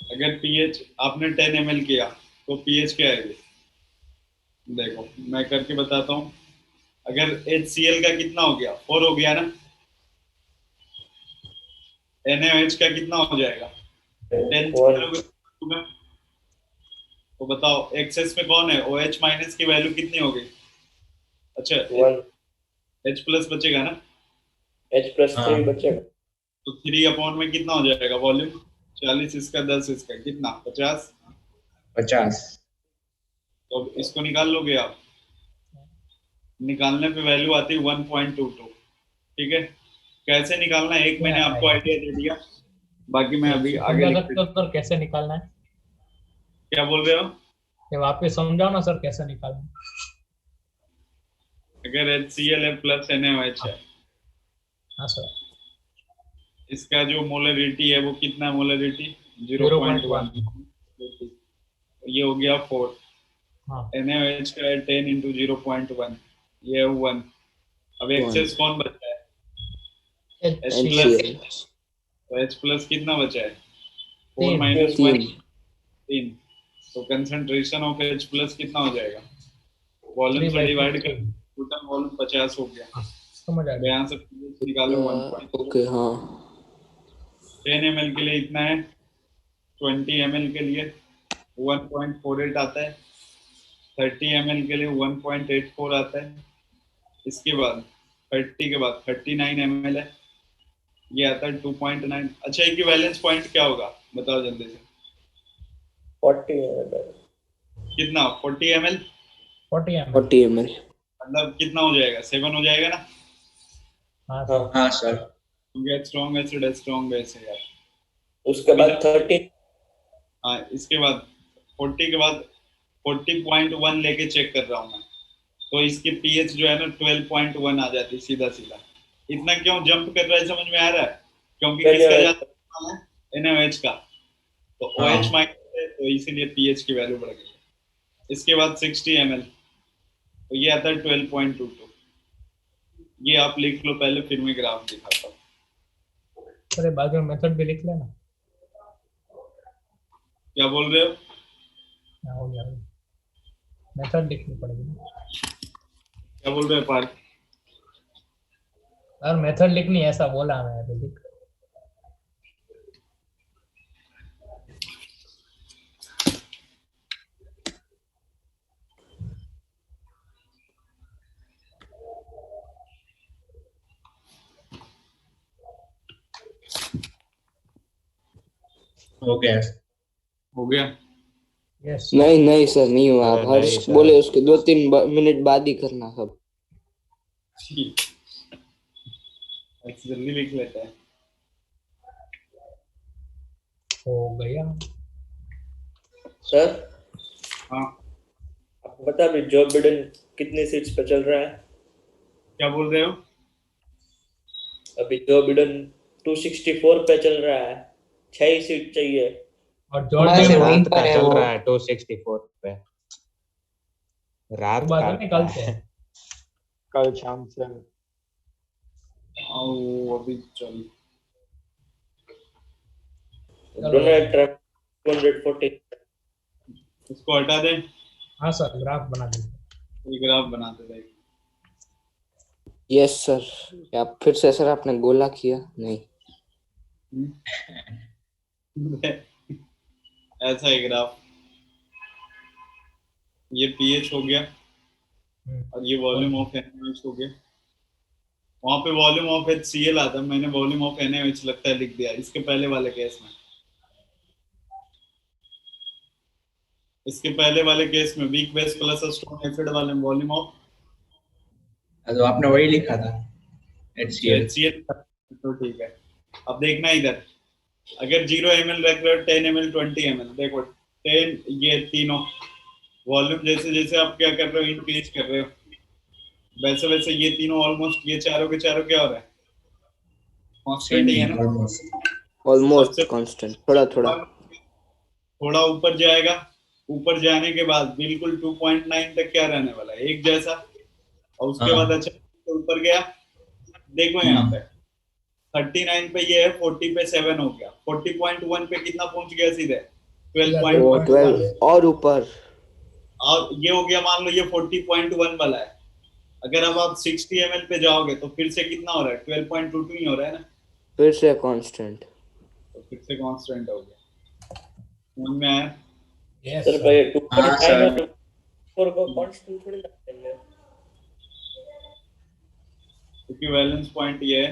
अगर pH आपने 10 ml किया तो pH क्या आएगी? देखो मैं करके बताता हूँ। अगर HCl का कितना हो गया? 4 हो गया ना। NaOH का कितना हो जाएगा? 10 वन। तो बताओ एक्सेस में कौन है? OH माइनस की वैल्यू कितनी हो गई? अच्छा 1 H प्लस बचेगा ना। H+3 बचेगा। तो 3 अपॉन में कितना हो जाएगा वॉल्यूम? 40 इसका 10 इसका कितना? 50। 50। तो अब इसको निकाल लोगे आप। निकालने पे वैल्यू आती है 1.22। ठीक है, कैसे निकालना है एक मैंने आपको आइडिया दे दिया, बाकी मैं अभी आगे समझा लिख सकते हो सर कैसे निकालना है? क्या बोल रहे हो? ये वापस समझाओ ना सर कैसे निकालना है। अगर HCl है प्लस NaOH है, हाँ सर। इसका जो मोलरिटी है वो कितना मोलरिटी? 0.1। ये हो गया 4। हाँ NaOH का है 10 × 0.1, ये है 1। अब एक्सेस कौन बचा है? H plus. HCl तो H प्लस कितना बचा है? 4 तीन। माइनस 1 3 3। तो कंसंट्रेशन ऑफ H प्लस कितना हो जाएगा? वॉल्यूम से डिवाइड कर, टोटल वॉल्यूम 50 हो गया। समझ आ गया। यहाँ से निकालो 1. ओके हाँ 10 ml के लिए इतना है, 20 ml के लिए 1.48 आता है, 30 ml के लिए 1.84 आता है। इसके बाद 30 के बाद 39 ml है, ये आता है 2.9। अच्छा इक्विवेलेंस पॉइंट क्या होगा बताओ जल्दी से? 40 ml। कितना? 40 ml 40 ml। 40 ml मतलब कितना हो जाएगा? 7 हो जाएगा ना। हाँ हाँ सर। हाँ सर। क्योंकि स्ट्रॉन्ग एसिड है, स्ट्रॉन्ग बेस है यार। उसके बाद 30। हाँ इसके बाद 40 के बाद 40.1 लेके चेक कर रहा हूँ मैं, तो इसकी pH जो है ना 12.1 आ जाती सीधा सीधा। इतना क्यों जंप कर रहा है समझ में आ रहा है? क्योंकि किसका ज्यादा है? NaOH का। तो OH माइनस है तो इसीलिए pH की वैल्यू बढ़ गई। इसके बाद 60 ml, तो ये आता है 12.22। ये आप लिख लो पहले, फिर मैं ग्राफ दिखाता हूँ। अरे बाद में मेथड भी लिख लेना। क्या बोल रहे हो? हाँ, हो गया। मेथड लिखनी पड़ेगी ना। क्या बोल रहे हो पार्थ? सर मेथड लिखनी है ऐसा बोला मैं अभी लिख। हो गया। हो गया? यस। नहीं नहीं सर नहीं हुआ। आप नहीं हर्ष सर। बोले उसके 2-3 मिनट बाद ही करना सब। ऐसे जल्दी लिख लेता है। हो गया। सर हाँ आपको पता है अभी जो बिडेन कितनी सीट्स पे चल रहा है? क्या बोल रहे हो? अभी जो बिडेन 264 पे चल रहा है, 6 सीट चाहिए। और हमारे से जॉर्डन वहीं रात पर का है चल वो। रहा है 264 पे। रात बाद का में कल से। कल शाम से। आओ अभी चल। Donald Trump 240। इसको हटा दे, हाँ सर ग्राफ बना देंगे। कोई ग्राफ बनाते रहे। Yes sir. आप फिर से सर आपने गोला किया नहीं? ऐसा है ग्राफ। ये pH हो गया और ये वॉल्यूम ऑफ NaOH हो गया। वहां पे वॉल्यूम ऑफ HCl आता है, मैंने वॉल्यूम ऑफ NaOH लगता है लिख दिया इसके पहले वाले केस में। इसके पहले वाले केस में weak base plus strong acid वाले में वॉल्यूम ऑफ तो आपने वही लिखा था HCl। HCl, तो ठीक है। अब देखना इधर, अगर 0 ml रख रहे हो, 10 ml, 20 ml, देखो 10, ये तीनों वॉल्यूम जैसे जैसे आप क्या कर रहे हो, इंक्रीज कर रहे हो, वैसे वैसे ये तीनों ऑलमोस्ट, ये चारों के चारों क्या हो रहा है, कांस्टेंट ही है ना। ऑलमोस्ट सबसे कांस्टेंट, थोड़ा थोड़ा। थोड़ा ऊपर जाएगा, ऊपर जाने के बाद बिल्कुल 2.9 तक क्या रहने वाला है, एक जैसा। और उसके बाद अच्छा ऊपर गया, देखो यहाँ पे 39 पे ये है, 40 पे 7 हो गया, 40.1 पे कितना पहुंच गया सीधे, 12.1। 12 और ऊपर। और ये हो गया, मान लो ये 40.1 वाला है। अगर अब आप 60 ml पे जाओगे तो फिर से कितना हो रहा है, 12.22 ही हो रहा है ना, फिर से कांस्टेंट। तो फिर से कांस्टेंट हो गया। समझ में आया? यस सर भाई 2.9 सर। और 4 को कांस्टेंट थोड़ी ना करेंगे। क्योंकि वैलेंस पॉइंट ये है,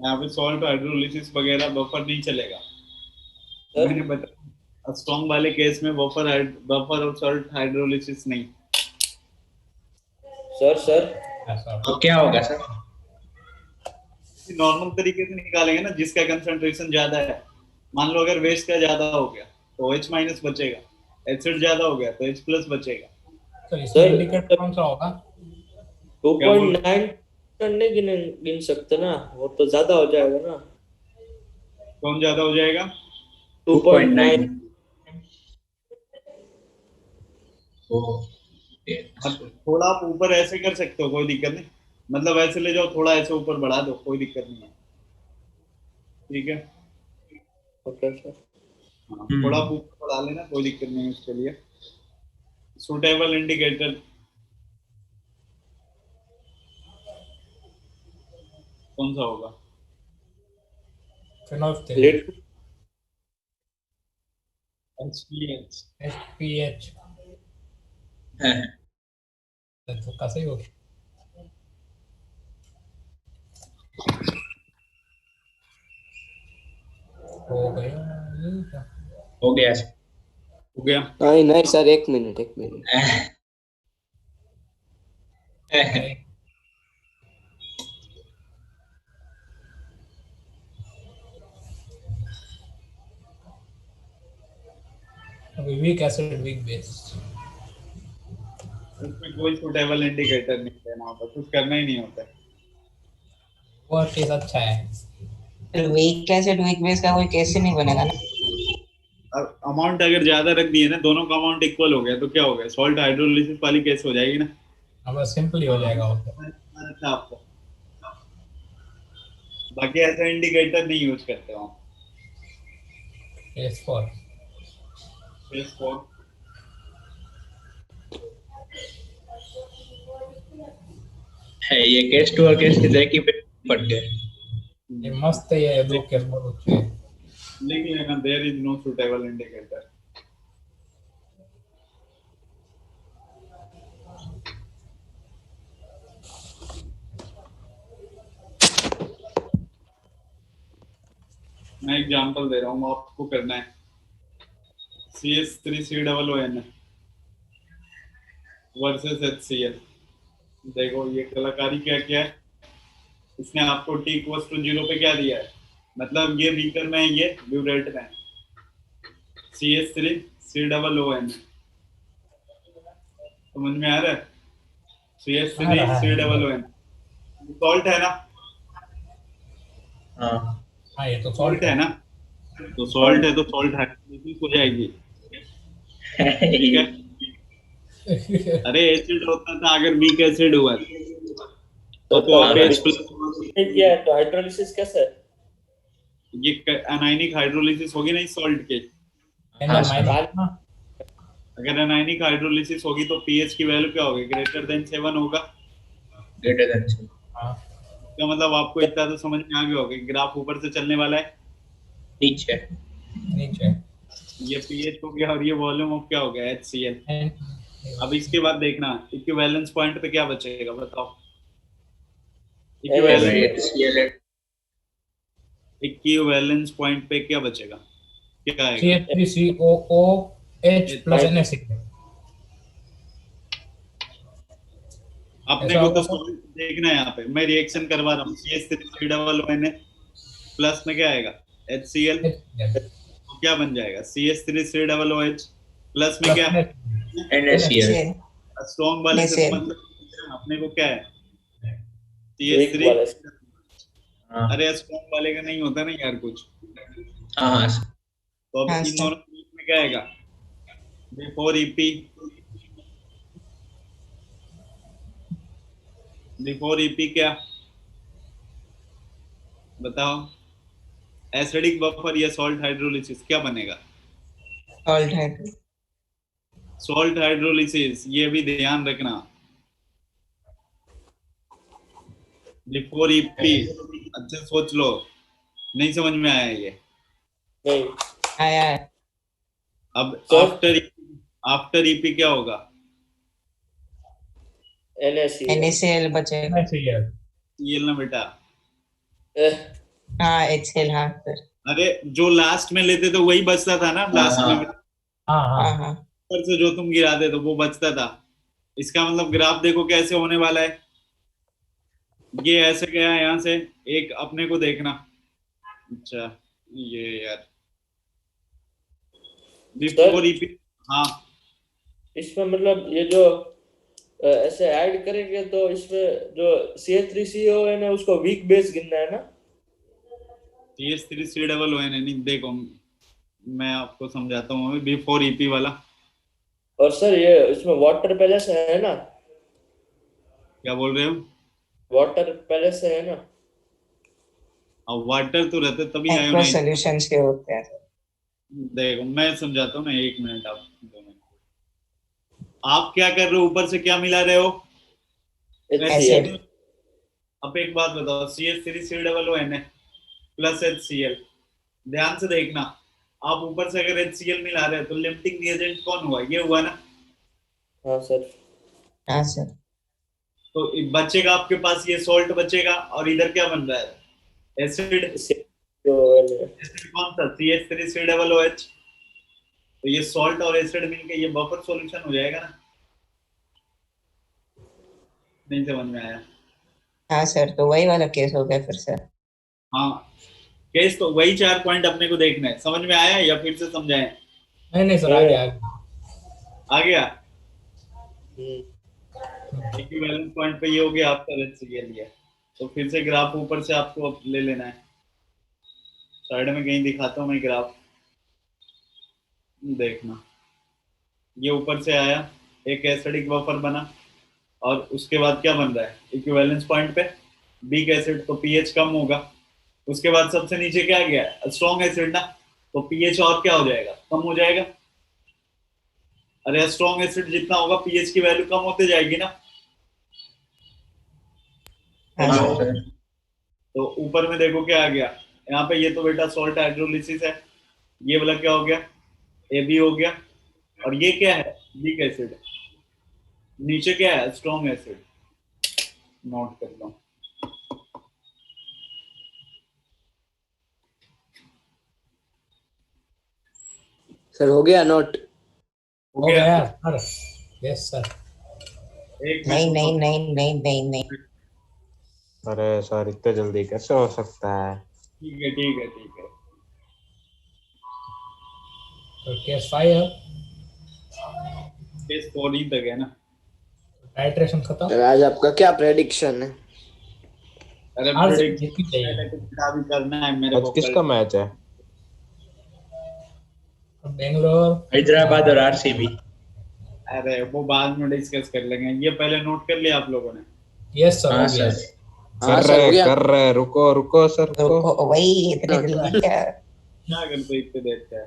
यहाँ पे सॉल्ट हाइड्रोलिसिस वगैरह बफर नहीं चलेगा। सर मैंने बताया स्ट्रॉन्ग वाले केस में बफर और सॉल्ट हाइड्रोलिसिस नहीं। सर तो क्या होगा सर? नॉर्मल तरीके से निकालेंगे ना, जिसका कंसंट्रेशन ज्यादा है। मान लो अगर वेस्ट का ज्यादा हो गया तो H माइनस बचेगा, एसिड ज्यादा हो गया तो H प्लस बचेगा। तो इसमें सर, इंडिकेटर कौन सा होगा? 2.9 नहीं गिन सकते ना, वो तो ज्यादा हो जाएगा ना। कौन ज्यादा हो जाएगा? 2.9 थोड़ा आप ऊपर ऐसे कर सकते हो, कोई दिक्कत नहीं, मतलब ऐसे ले जाओ, थोड़ा ऐसे ऊपर बढ़ा दो, कोई दिक्कत नहीं है। ठीक है, ओके सर। हाँ, थोड़ा आप ऊपर बढ़ा लेना, कोई दिक्कत नहीं है उसके लिए। सुटेबल इंडिकेटर कौन सा होगा? फिनोल्फ्थालीन, लेट HPH। HPH। तो कैसे ही होगी? हो गया ये क्या? हो गया सर। हो गया। नहीं नहीं सर, एक मिनट। अभी वीक एसिड वीक बेस। उसमें कोई सुटेबल इंडिकेटर नहीं देना होता, कुछ करना ही नहीं होता है। वो चीज अच्छा है। वीक एसिड वीक बेस का कोई केस ही नहीं बनेगा ना। अमाउंट अगर ज्यादा रख दिए ना, दोनों का अमाउंट इक्वल हो गया तो क्या हो गया, सॉल्ट हाइड्रोलिसिस वाली केस हो जाएगी ना। अब सिंपली हो जाएगा वो तो। अच्छा, आपको बाकी ऐसा इंडिकेटर नहीं यूज करते हो केस फॉर केस फॉर। है ये केस 2 और केस 3 की पड़ गए। ये मस्त है, ये दो केस बहुत अच्छे हैं। लिख लेना, there is no suitable indicator. मैं एग्जांपल दे रहा हूँ, आपको करना है। CH3COON versus HCl। देखो ये कलाकारी क्या क्या है, इसने आपको T इक्वल्स टू 0 पे क्या दिया है, मतलब ये बीकर में है, ये ब्यूरेट में है। CH3COON समझ में आ रहा है? CH3COON सॉल्ट है ना? हाँ ये तो सॉल्ट है ना, तो सॉल्ट है तो सॉल्ट हाइड्रोलिसिस हो जाएगी। ठीक है। अरे एसिड होता था, अगर वीक एसिड हुआ तो आप H प्लस क्या है, तो हाइड्रोलिसिस कैसे है? ये एनाइनिक हाइड्रोलिसिस होगी ना इस सॉल्ट के। अगर एनाइनिक हाइड्रोलिसिस होगी तो पीएच की वैल्यू क्या होगी, ग्रेटर देन 7 होगा। Greater than. इसका मतलब आपको इतना तो समझ में आ गया होगा, ग्राफ ऊपर से चलने वाला है, नीचे ये पीएच हो गया और ये वॉल्यूम ऑफ क्या हो गया, HCl। अब इसके बाद देखना इक्विवेलेंस पॉइंट पे क्या बचेगा, बताओ। इक्विवेलेंस पॉइंट पे क्या बचेगा? क्या आएगा? CH3COOH plus NaCl। अपने ऐसा को होगा तो सर? देखना है, यहाँ पे मैं रिएक्शन करवा रहा हूँ। CH3COOH प्लस में क्या आएगा? HCl। HCl तो क्या बन जाएगा? CH3COOH प्लस में प्लस क्या? NaCl। NaCl स्ट्रॉन्ग वाले से तो NaCl मतलब अपने को क्या है? Week CH3। वाले। हाँ अरे स्ट्रॉन्ग वाले का नहीं होता ना यार कुछ। हाँ हाँ। तो अब हाँ इन सर दोनों के बीच में क्या आएगा? Before EP. बिफोर ईपी क्या बताओ? एसिडिक बफर या सॉल्ट हाइड्रोलिसिस क्या बनेगा? सॉल्ट हाइड्रो सॉल्ट हाइड्रोलिसिस, ये भी ध्यान रखना। बिफोर ईपी, अच्छा सोच लो। नहीं समझ में आया ये? नहीं, आया है अब सर आफ्टर ईपी क्या होगा? NaCl। NaCl बचेगा NaCl। सीएल ना बेटा। हाँ HCl हाँ सर अरे जो लास्ट में लेते थे वही बचता था ना लास्ट में। हाँ हाँ हाँ हाँ हाँ ऊपर से जो तुम गिराते थे वो बचता था। इसका मतलब ग्राफ देखो कैसे होने वाला है। ये ऐसे गया यहाँ से, एक अपने को देखना। अच्छा ये यार बिफोर ईपी। हाँ इसमें मतलब ये जो ऐसे ऐड करेंगे तो इसमें जो CH3CON है उसको वीक बेस गिनना है ना। CH3COOH नहीं, देखो मैं आपको समझाता हूँ बिफोर ईपी वाला। और सर ये इसमें वाटर पहले से है ना। क्या बोल रहे हो? वाटर पहले से है ना। अब वाटर तो रहते तभी एक्वा आयोनाइज। सॉल्यूशंस के होते हैं देखो मैं समझाता हूँ ना, एक मिनट आप 2 मिनट। आप क्या कर रहे हो? ऊपर से क्या मिला रहे हो? HCl। एसिड अब एक बात बताओ, CH3COOH प्लस HCl। ध्यान से देखना, आप ऊपर से अगर HCl मिला रहे हैं तो लिमिटिंग रिएजेंट कौन हुआ? ये हुआ ना। हाँ सर। हाँ सर तो बचेगा आपके पास ये सॉल्ट बचेगा, और इधर क्या बन रहा है? एसिड। CH3CON है। एसिड कौन सा? CH3COOH। तो ये सॉल्ट और एसिड मिलके ये बफर सॉल्यूशन हो जाएगा ना। नहीं समझ में आया? हाँ सर तो वही वाला केस हो गया फिर सर हाँ, केस तो वही 4 पॉइंट अपने को देखना है। समझ में आया या फिर से समझाएं? नहीं सर, आगे आगे। आ गया? हम्म, इक्विवेलेंस पॉइंट पे ये हो गया आपका HCl लिया। तो फिर से ग्राफ ऊपर से आपको अब ले लेना है। साइड में कहीं दिखाता हूँ मैं ग्राफ, देखना। ये ऊपर से आया, एक एसिडिक बफर बना, और उसके बाद क्या बन रहा है इक्विवेलेंस पॉइंट पे? वीक एसिड, तो पीएच कम होगा। उसके बाद सबसे नीचे क्या गया? स्ट्रॉन्ग एसिड ना। तो पीएच और क्या हो जाएगा? कम हो जाएगा। अरे स्ट्रॉन्ग एसिड जितना होगा पीएच की वैल्यू कम होते जाएगी ना। हाँ हेलो। हाँ सर सर। तो ऊपर में देखो क्या आ गया यहाँ पे। ये तो बेटा सॉल्ट हाइड्रोलिसिस है। ये वाला क्या हो गया? AB हो गया। और ये क्या है? Weak acid. नीचे क्या है? Strong acid. नोट करता हूँ। सर हो गया नोट? हो हो गया? गया सर। Yes sir. एक नहीं मिनट नहीं रुको। नहीं नहीं नहीं नहीं अरे सर इतने जल्दी कैसे हो सकता है? ठीक है ठीक है ठीक है। तो केस 5 केस 4 ही तक है ना। टाइट्रेशन खत्म। सर आज आपका क्या प्रेडिक्शन है? अरे आज प्रेडिक्शन जीतनी चाहिए। भी करना है मेरे आज को किसका कल। मैच है? बेंगलोर हैदराबाद और आरसीबी। अरे वो बाद में डिस्कस कर लेंगे, ये पहले नोट कर लिया आप लोगों ने? यस सर, हाँ हो गया। सर। हाँ सर हो गया। कर रहे रुको रुको सर रुको। रुको वही इतने नोट। जल्दी क्या क्या करते इतने देर का?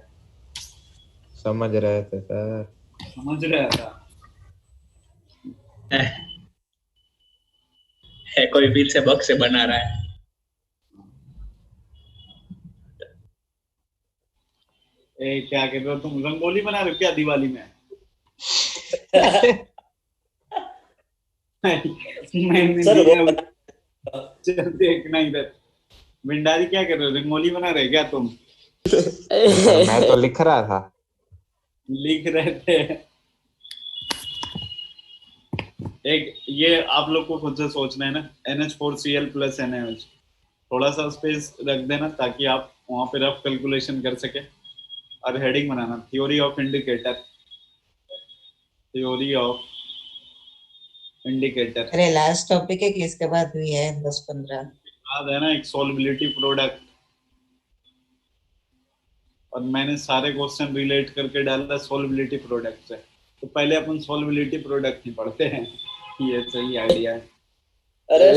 समझ रहे थे सर। समझ रहा था। है कोई फिर से बग से बना रहा है। क्या कर रहे हो तुम? रंगोली बना रहे हो क्या दिवाली में? मैंने सर दिया। वो चल देखना इधर। भंडारी क्या कर रहे हो? रंगोली बना रहे क्या तुम? मैं तो लिख रहा था। लिख रहे थे। एक ये आप लोग को खुद से सोचना है ना, NH4Cl प्लस NaOH, थोड़ा सा स्पेस रख देना ताकि आप वहां पे रफ कैलकुलेशन कर सके। और heading banana theory of indicator, theory of indicator. अरे लास्ट टॉपिक है कि इसके बाद भी है 10-15? याद है ना, एक सॉल्युबिलिटी प्रोडक्ट, और मैंने सारे क्वेश्चन रिलेट करके डाला सॉल्युबिलिटी प्रोडक्ट से। तो पहले अपन सॉल्युबिलिटी प्रोडक्ट ही पढ़ते हैं, ये सही आइडिया है। अरे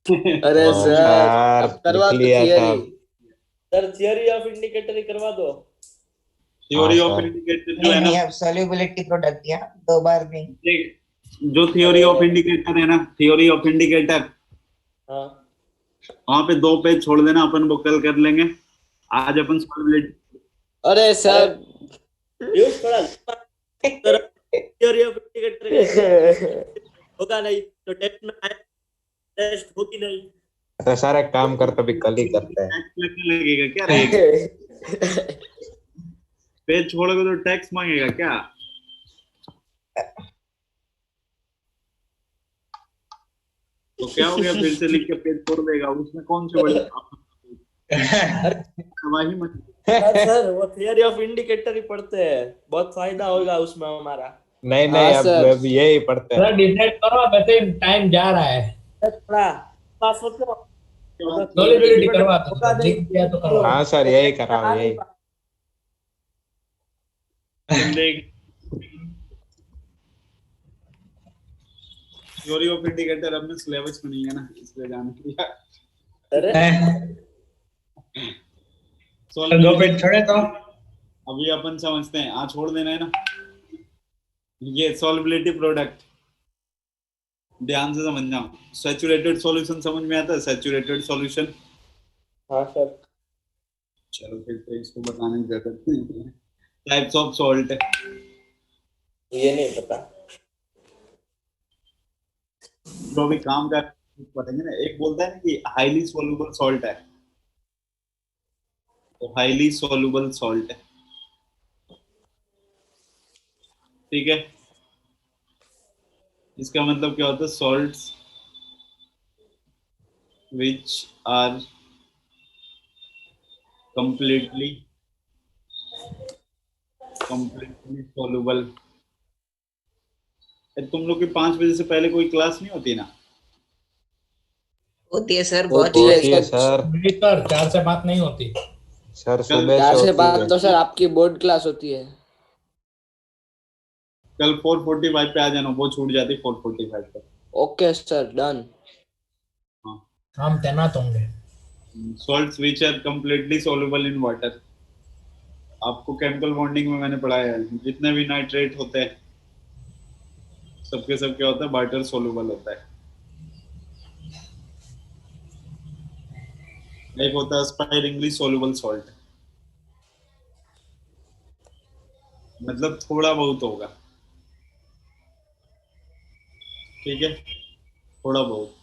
अरे हाँ, सर सर, अब करवा लिख दो लिया theory. Sir theory of indicator ही करवा दो। थ्योरी हाँ, ऑफ सर। इंडिकेटर जो नहीं है ना, नहीं, अब सॉल्युबिलिटी प्रोडक्ट दिया 2 बार नहीं। देख, जो थ्योरी ऑफ इंडिकेटर है ना, थ्योरी ऑफ इंडिकेटर, हाँ वहां पे 2 पेज छोड़ देना, अपन वो कल कर लेंगे। आज अपन सॉल्युबिलिटी। अरे सर पीयूष थोड़ा थियरी ऑफ इंडिकेटर होगा नहीं तो टेस्ट में आए, टेस्ट होगी नहीं। अरे सर एक काम करते भी कल ही करते हैं। टैक्स लगने लगेगा क्या रहेगा? पेज छोड़ोगे तो टैक्स मांगेगा क्या? तो क्या हो गया, फिर से लिख के पेज छोड़ देगा, उसमें कौन से बड़ी तबाही मच। सर वो थियरी ऑफ इंडिकेटर ही पढ़ते हैं, बहुत फायदा होगा उसमें हमारा। नहीं हाँ, नहीं, सर। अब यही पढ़ते हैं। थोड़ा डिसाइड करो, वैसे टाइम जा रहा है। थोड़ा पास होते सॉल्युबिलिटी करवा दो, लिख दिया तो करवा। हाँ सर, यही कराओ यही। देख, थ्योरी ऑफ इंडिकेटर अपने सिलेबस में नहीं है ना, इसलिए जान लिया। अरे तो 2 पेज छोड़े तो अभी अपन समझते हैं, आज छोड़ देना है ना। ये सॉल्युबिलिटी प्रोडक्ट ध्यान से समझना। सैचुरेटेड सॉल्यूशन समझ में आता है? सैचुरेटेड सॉल्यूशन, हाँ सर। चलो फिर तो इसको बताने की जरूरत नहीं है। टाइप्स ऑफ सॉल्ट, ये नहीं पता। जो भी काम का पढ़ेंगे ना, एक बोलता है ना कि हाईली सॉल्युबल सॉल्ट है, तो हाईली सॉल्युबल सॉल्ट है, ठीक है। इसका मतलब क्या होता है? Salts which are completely soluble। तुम लोग की 5 बजे से पहले कोई क्लास नहीं होती ना? होती है सर, बहुत होती है होती है सर। सर। नहीं सर, 4 से बात नहीं होती। सर सुबह चार से से होती बात है। तो सर आपकी बोर्ड क्लास होती है। कल 4:45 पे आ जाना, वो छूट जाती 4:45 पे। Okay sir, done. हम तैनात होंगे। Salts which are completely soluble in water, आपको केमिकल बॉन्डिंग में मैंने पढ़ाया है, जितने भी नाइट्रेट होते हैं सबके सब क्या होता है? वाटर सोल्यूबल होता है। एक होता है स्पायरिंगली सोल्यूबल सॉल्ट, मतलब थोड़ा बहुत होगा, ठीक है, थोड़ा बहुत।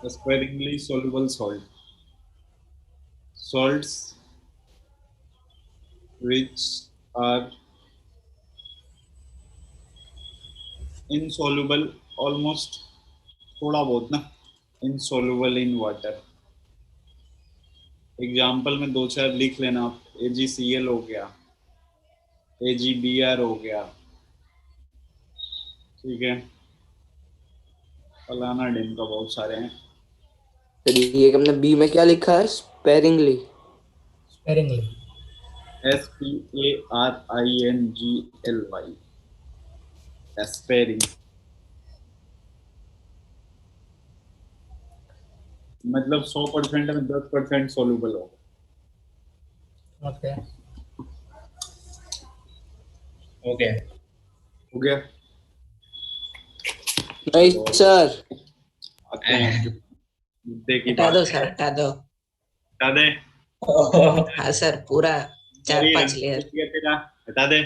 sparingly soluble salt, salts which are insoluble almost, थोड़ा बहुत ना, insoluble in water। एग्जाम्पल में 2-4 लिख लेना आप। AgCl हो गया, AgBr हो गया, ठीक है, फलाना डिम का बहुत सारे हैं। ये हमने बी में क्या लिखा है? स्पेरिंगली। स्पेरिंगली, SPARINGLY, sparing, मतलब 100% में 10% सोल्यूबल होगा। Okay okay. हो गया? नहीं सर। आते हैं मुद्दे की हटा बात। दो सर, हटा दो। हटा दे, हाँ सर, पूरा 4-5 लेयर। तेरा हटा दे।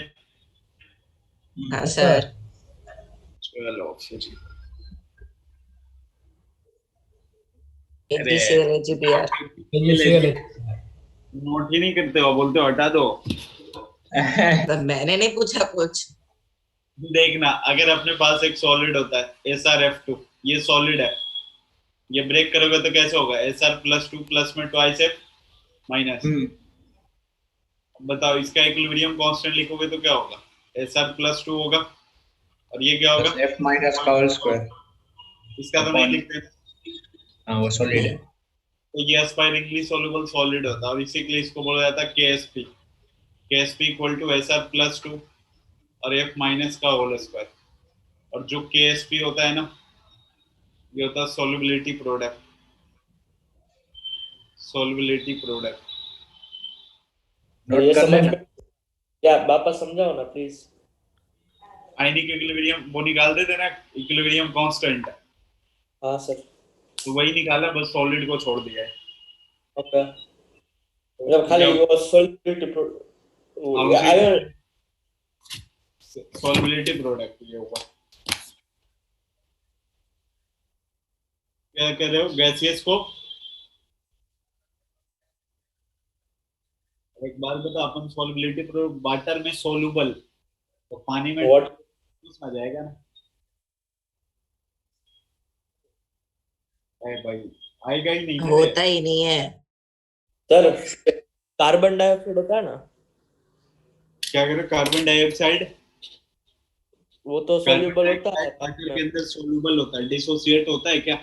हाँ सर। चलो फिर AgCl AgBr AgCl नोट ही नहीं करते हो, बोलते हो हटा दो। तो मैंने नहीं पूछा कुछ। देखना, अगर अपने पास एक सॉलिड होता है SrF2, ये सॉलिड है, ये ब्रेक करोगे तो कैसे होगा? Sr+2 प्लस में ट्वाइस F माइनस। बताओ, इसका इक्विलिब्रियम कांस्टेंट लिखोगे तो क्या होगा? Sr+2 होगा, और ये क्या होगा? F माइनस का होल स्क्वायर। इसका तो नहीं लिखते, हाँ वो सॉलिड है। तो ये एस्पायरिंगली सॉल्युबल सॉलिड होता है, और इसी के लिए इसको बोला जाता है KSP। KSP equal to Sr+2 और F माइनस का होल स्क्वायर। और जो KSP होता है ना, ये होता है सॉल्युबिलिटी प्रोडक्ट। Solubility product. और ये नोट कर समझ लेना। में क्या? वापस समझाओ ना प्लीज। आयनिक इक्विलिब्रियम वो निकाल देते ना, इक्विलिब्रियम कांस्टेंट, हाँ सर। तो वही निकाला, बस सॉलिड को छोड़ दिया है। ओके, मतलब खाली वो सॉल्युबिलिटी आयन। सॉल्युबिलिटी प्रोडक्ट ये हुआ। क्या कह रहे हो? गैसियस को एक बार बता, अपन सॉल्युबिलिटी प्रोडक्ट वाटर में सोलुबल, तो पानी में व्हाट? आ जाएगा ना? अरे भाई, आएगा ही नहीं। होता ही नहीं है सर कार्बन डाइऑक्साइड होता है ना, क्या कह रहे हो? कार्बन डाइऑक्साइड वो तो सॉल्युबल होता है वाटर के अंदर सोलुबल होता है, डिसोसिएट होता है क्या?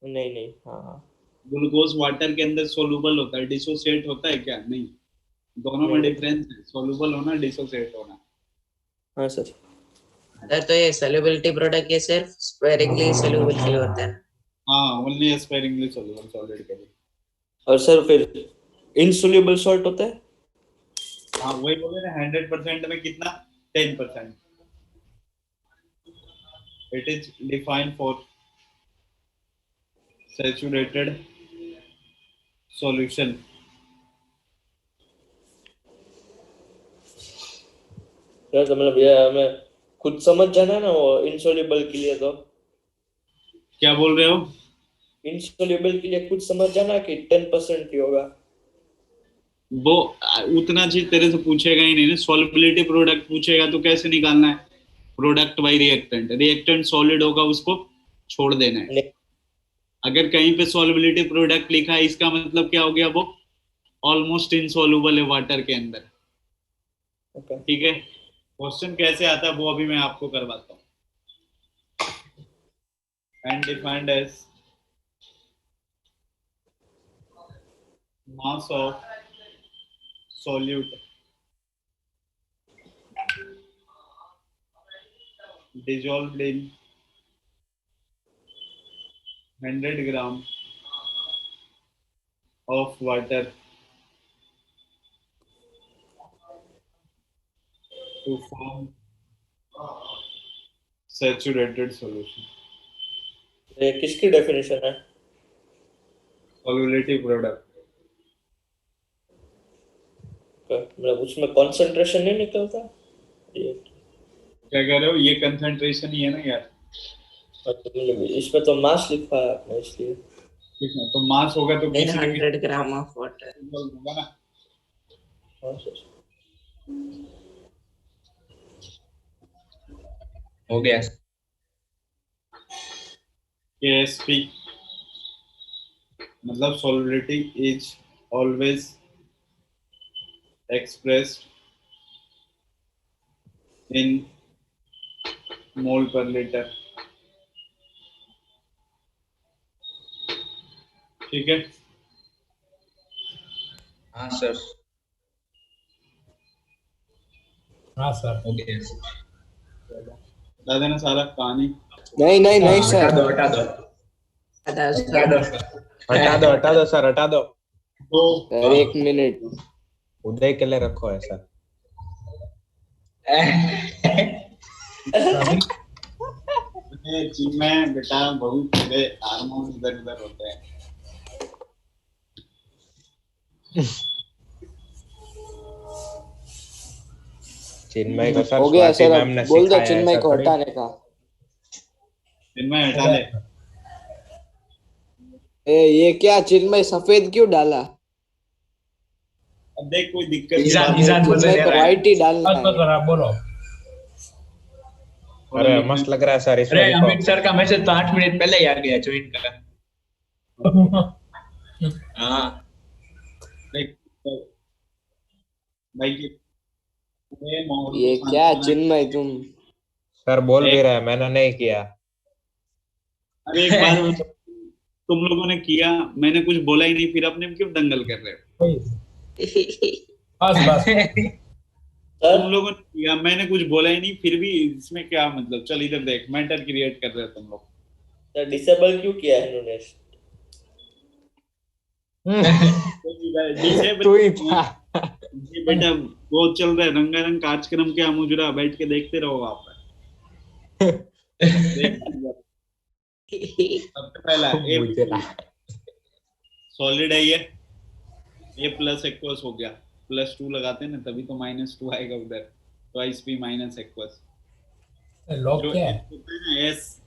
नहीं नहीं, हाँ हाँ। ग्लूकोज वाटर के अंदर सोलुबल होता है, डिसोसिएट होता है क्या? नहीं। दोनों में नहीं। डिफरेंस है, सोलुबल होना, डिसोसिएट होना। हाँ सर। सर। तो ये सॉल्युबिलिटी प्रोडक्ट ये सिर्फ स्पेरिंगली सॉल्युबल के लिए होता है। हाँ, ओनली स्पेरिंगली सोलुबल सॉलिड के लिए। और सर फिर इनसोल्युबल सॉल्ट होता है? हाँ, वही बोले ना, 100% में कितना? 10%। It is defined for saturated solution. यार तो मतलब ये हमें खुद समझ जाना है ना, वो इनसोल्युबल के लिए तो। क्या बोल रहे हो? इनसोल्युबल के लिए खुद समझ जाना कि 10% ही होगा। वो उतना चीज तेरे से पूछेगा ही नहीं ना। सॉल्युबिलिटी प्रोडक्ट पूछेगा तो कैसे निकालना है? Product by reactant. Reactant solid होगा, उसको छोड़ देना है। नहीं। अगर कहीं पे सॉल्युबिलिटी प्रोडक्ट लिखा है, इसका मतलब क्या हो गया? वो ऑलमोस्ट इनसॉल्युबल है वाटर के अंदर। ओके। ठीक है, क्वेश्चन कैसे आता है वो अभी मैं आपको करवाता हूँ। And defined as mass of solute dissolved in 100 gram of water to form saturated solution. ये किसकी डेफिनेशन है? Solubility product. मतलब उसमें कंसंट्रेशन नहीं निकलता? क्या कह रहे हो? ये कंसंट्रेशन ही है ना यार। मतलब इसमें तो मास लिखा है आपने, इसलिए। ठीक है, तो मास होगा तो इन किसी न 100 ग्राम ऑफ वाटर। किसी होगा ना। हाँ सर। हो गया। KSP मतलब solubility is always expressed in mole per liter. ठीक है। हाँ सर, हाँ सर। हो गया। बता देना सारा कहानी। नहीं नहीं नहीं हटा सर। दो, हटा दो, हटा दो, हटा दो, हटा दो सर, हटा दो। तो सर 1 मिनट। उदय के लिए रखो ऐसा। जिम में बेटा बहुत तेरे हार्मोन इधर उधर होते हैं। चिन्मय को सर हो गया स्वाति सर, मैम अब ने बोल दो सिखाया चिन्मय ऐसा को थोड़ी। हटाने का। जिनमें हटा ले। ये क्या चिन्मय सफेद क्यों डाला? अब देख कोई दिक्कत की ईजान बात ईजान नहीं। मजे चिन्मय ले को रहा है। व्हाइट ही डालना बस है। आप बोलो। अरे मस्त लग रहा है सर इसमें अरे लिखो। अमित सर का मैसेज तो 8 मिनट पहले ही आ गया ज्वाइन का। हाँ देख भाई ये माहौल ये को क्या शांत चिन्मय तुम? सर बोल भी रहा है मैंने नहीं किया। अरे एक बात बताओ, तुम लोगों ने किया, मैंने कुछ बोला ही नहीं, फिर अपने में क्यों दंगल कर रहे हो? बस बस। तुम लोगों ने किया, मैंने कुछ बोला ही नहीं, फिर भी इसमें क्या मतलब? चल इधर देख, मैटर क्रिएट कर रहे हो तुम लोग। तो डिसेबल क्यों किया है इन्होंने? तू ही था। ये बेटा वो चल रहा है रंगारंग कार्यक्रम के मुजरा, बैठ के देखते रहो आप। सबसे पहला मुजरा। सॉलिड है ये प्लस एक्वस हो गया, +2 लगाते हैं ना तभी तो -2 आएगा उधर, twice p minus aqueous. Log जो क्या है? होता है ना एस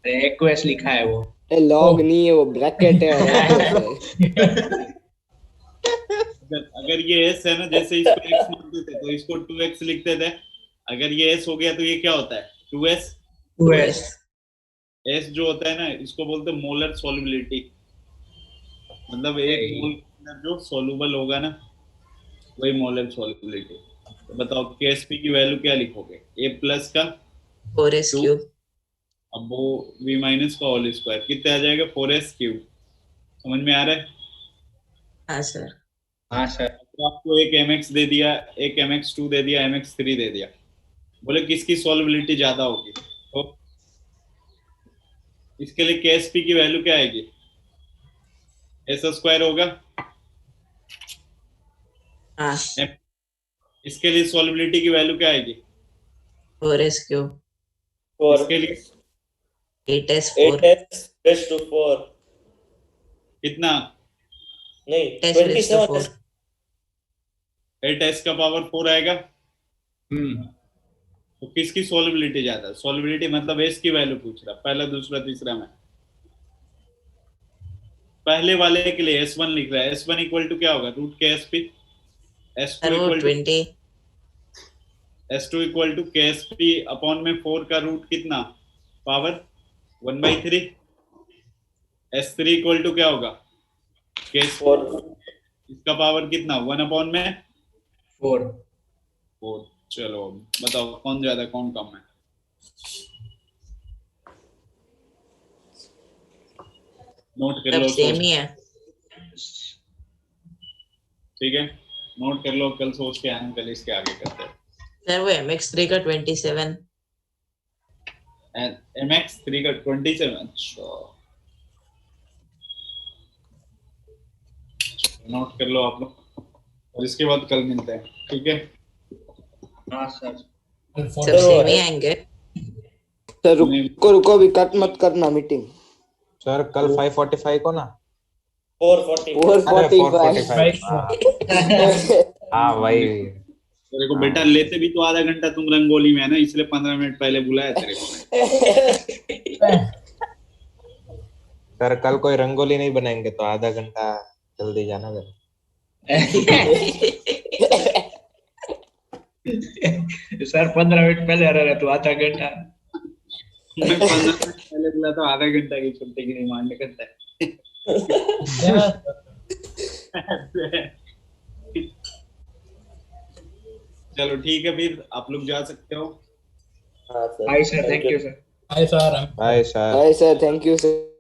रिक्वेस्ट लिखा है वो। लॉग नहीं है वो, ब्रैकेट है और एक्वस है। अगर ये s है ना, जैसे इसको x मानते थे तो इसको 2x लिखते थे, अगर ये s हो गया तो ये क्या होता है? 2s। 2s s जो होता है ना, इसको बोलते हैं मोलर सॉल्युबिलिटी, मतलब एक मोल के अंदर जो सॉल्युबल होगा ना वही मोलर सॉल्युबिलिटी। तो बताओ KSP की वैल्यू क्या लिखोगे? a प्लस का 4s क्यूब। अब वो v माइनस का होल स्क्वायर कितने आ जाएगा? 4s cube. समझ में आ रहा है? हाँ सर। हाँ सर। तो आपको एक mx दे दिया, एक mx2 दे दिया, mx3 दे दिया, बोले किसकी सॉल्युबिलिटी ज्यादा होगी? तो इसके लिए KSP की वैल्यू क्या आएगी? s स्क्वायर होगा। हाँ इसके लिए सॉल्युबिलिटी की वैल्यू क्या आएगी? 4s cube. इसके लिए 8s 4 8s raised to 4 कितना? नहीं 8s raised to 4 27 8s का पावर 4 आएगा। हम्म। तो किसकी सॉल्युबिलिटी ज्यादा? सॉल्युबिलिटी मतलब s की वैल्यू पूछ रहा, पहला दूसरा तीसरा में। पहले वाले के लिए s1 लिख रहा है, s1 इक्वल टू क्या होगा? Root KSP। s2 सर वो equal to 20 s2 equal to KSP upon में 4 का रूट कितना? पावर 1/3। s3 इक्वल टू क्या होगा? KSP 4 इसका पावर कितना? 1 अपॉन में 4 4। चलो बताओ कौन ज्यादा कौन कम है? नोट कर सब लो, सेम ही है। ठीक है, नोट कर लो, कल सोच के आना, कल इसके आगे करते हैं। सर वो mx3 का 27। mx3 का 27। अच्छा नोट कर लो आप लोग, और इसके बाद कल मिलते हैं, ठीक है? हाँ सर। सब सेम ही आएंगे। सर रुको रुको, भी कट मत करना मीटिंग। सर कल 5:45 को ना? 440 अरे 4:45। 4:45। हाँ भाई। तेरे को बेटा लेते भी तो आधा घंटा तुम रंगोली में है ना, इसलिए 15 मिनट पहले बुलाया तेरे को। सर कल कोई रंगोली नहीं बनाएंगे तो आधा घंटा जल्दी जाना घर। सर 15 मिनट पहले आ रहा तू आधा घंटा। मैं 15 मिनट पहले बुला तो आधा घंटा की छुट्टी की डिमांड करता है। चलो ठीक है, फिर आप लोग जा सकते हो। हाँ sir. Hi sir, thank you sir. Hi sir. Bye sir. Hi sir, thank you sir.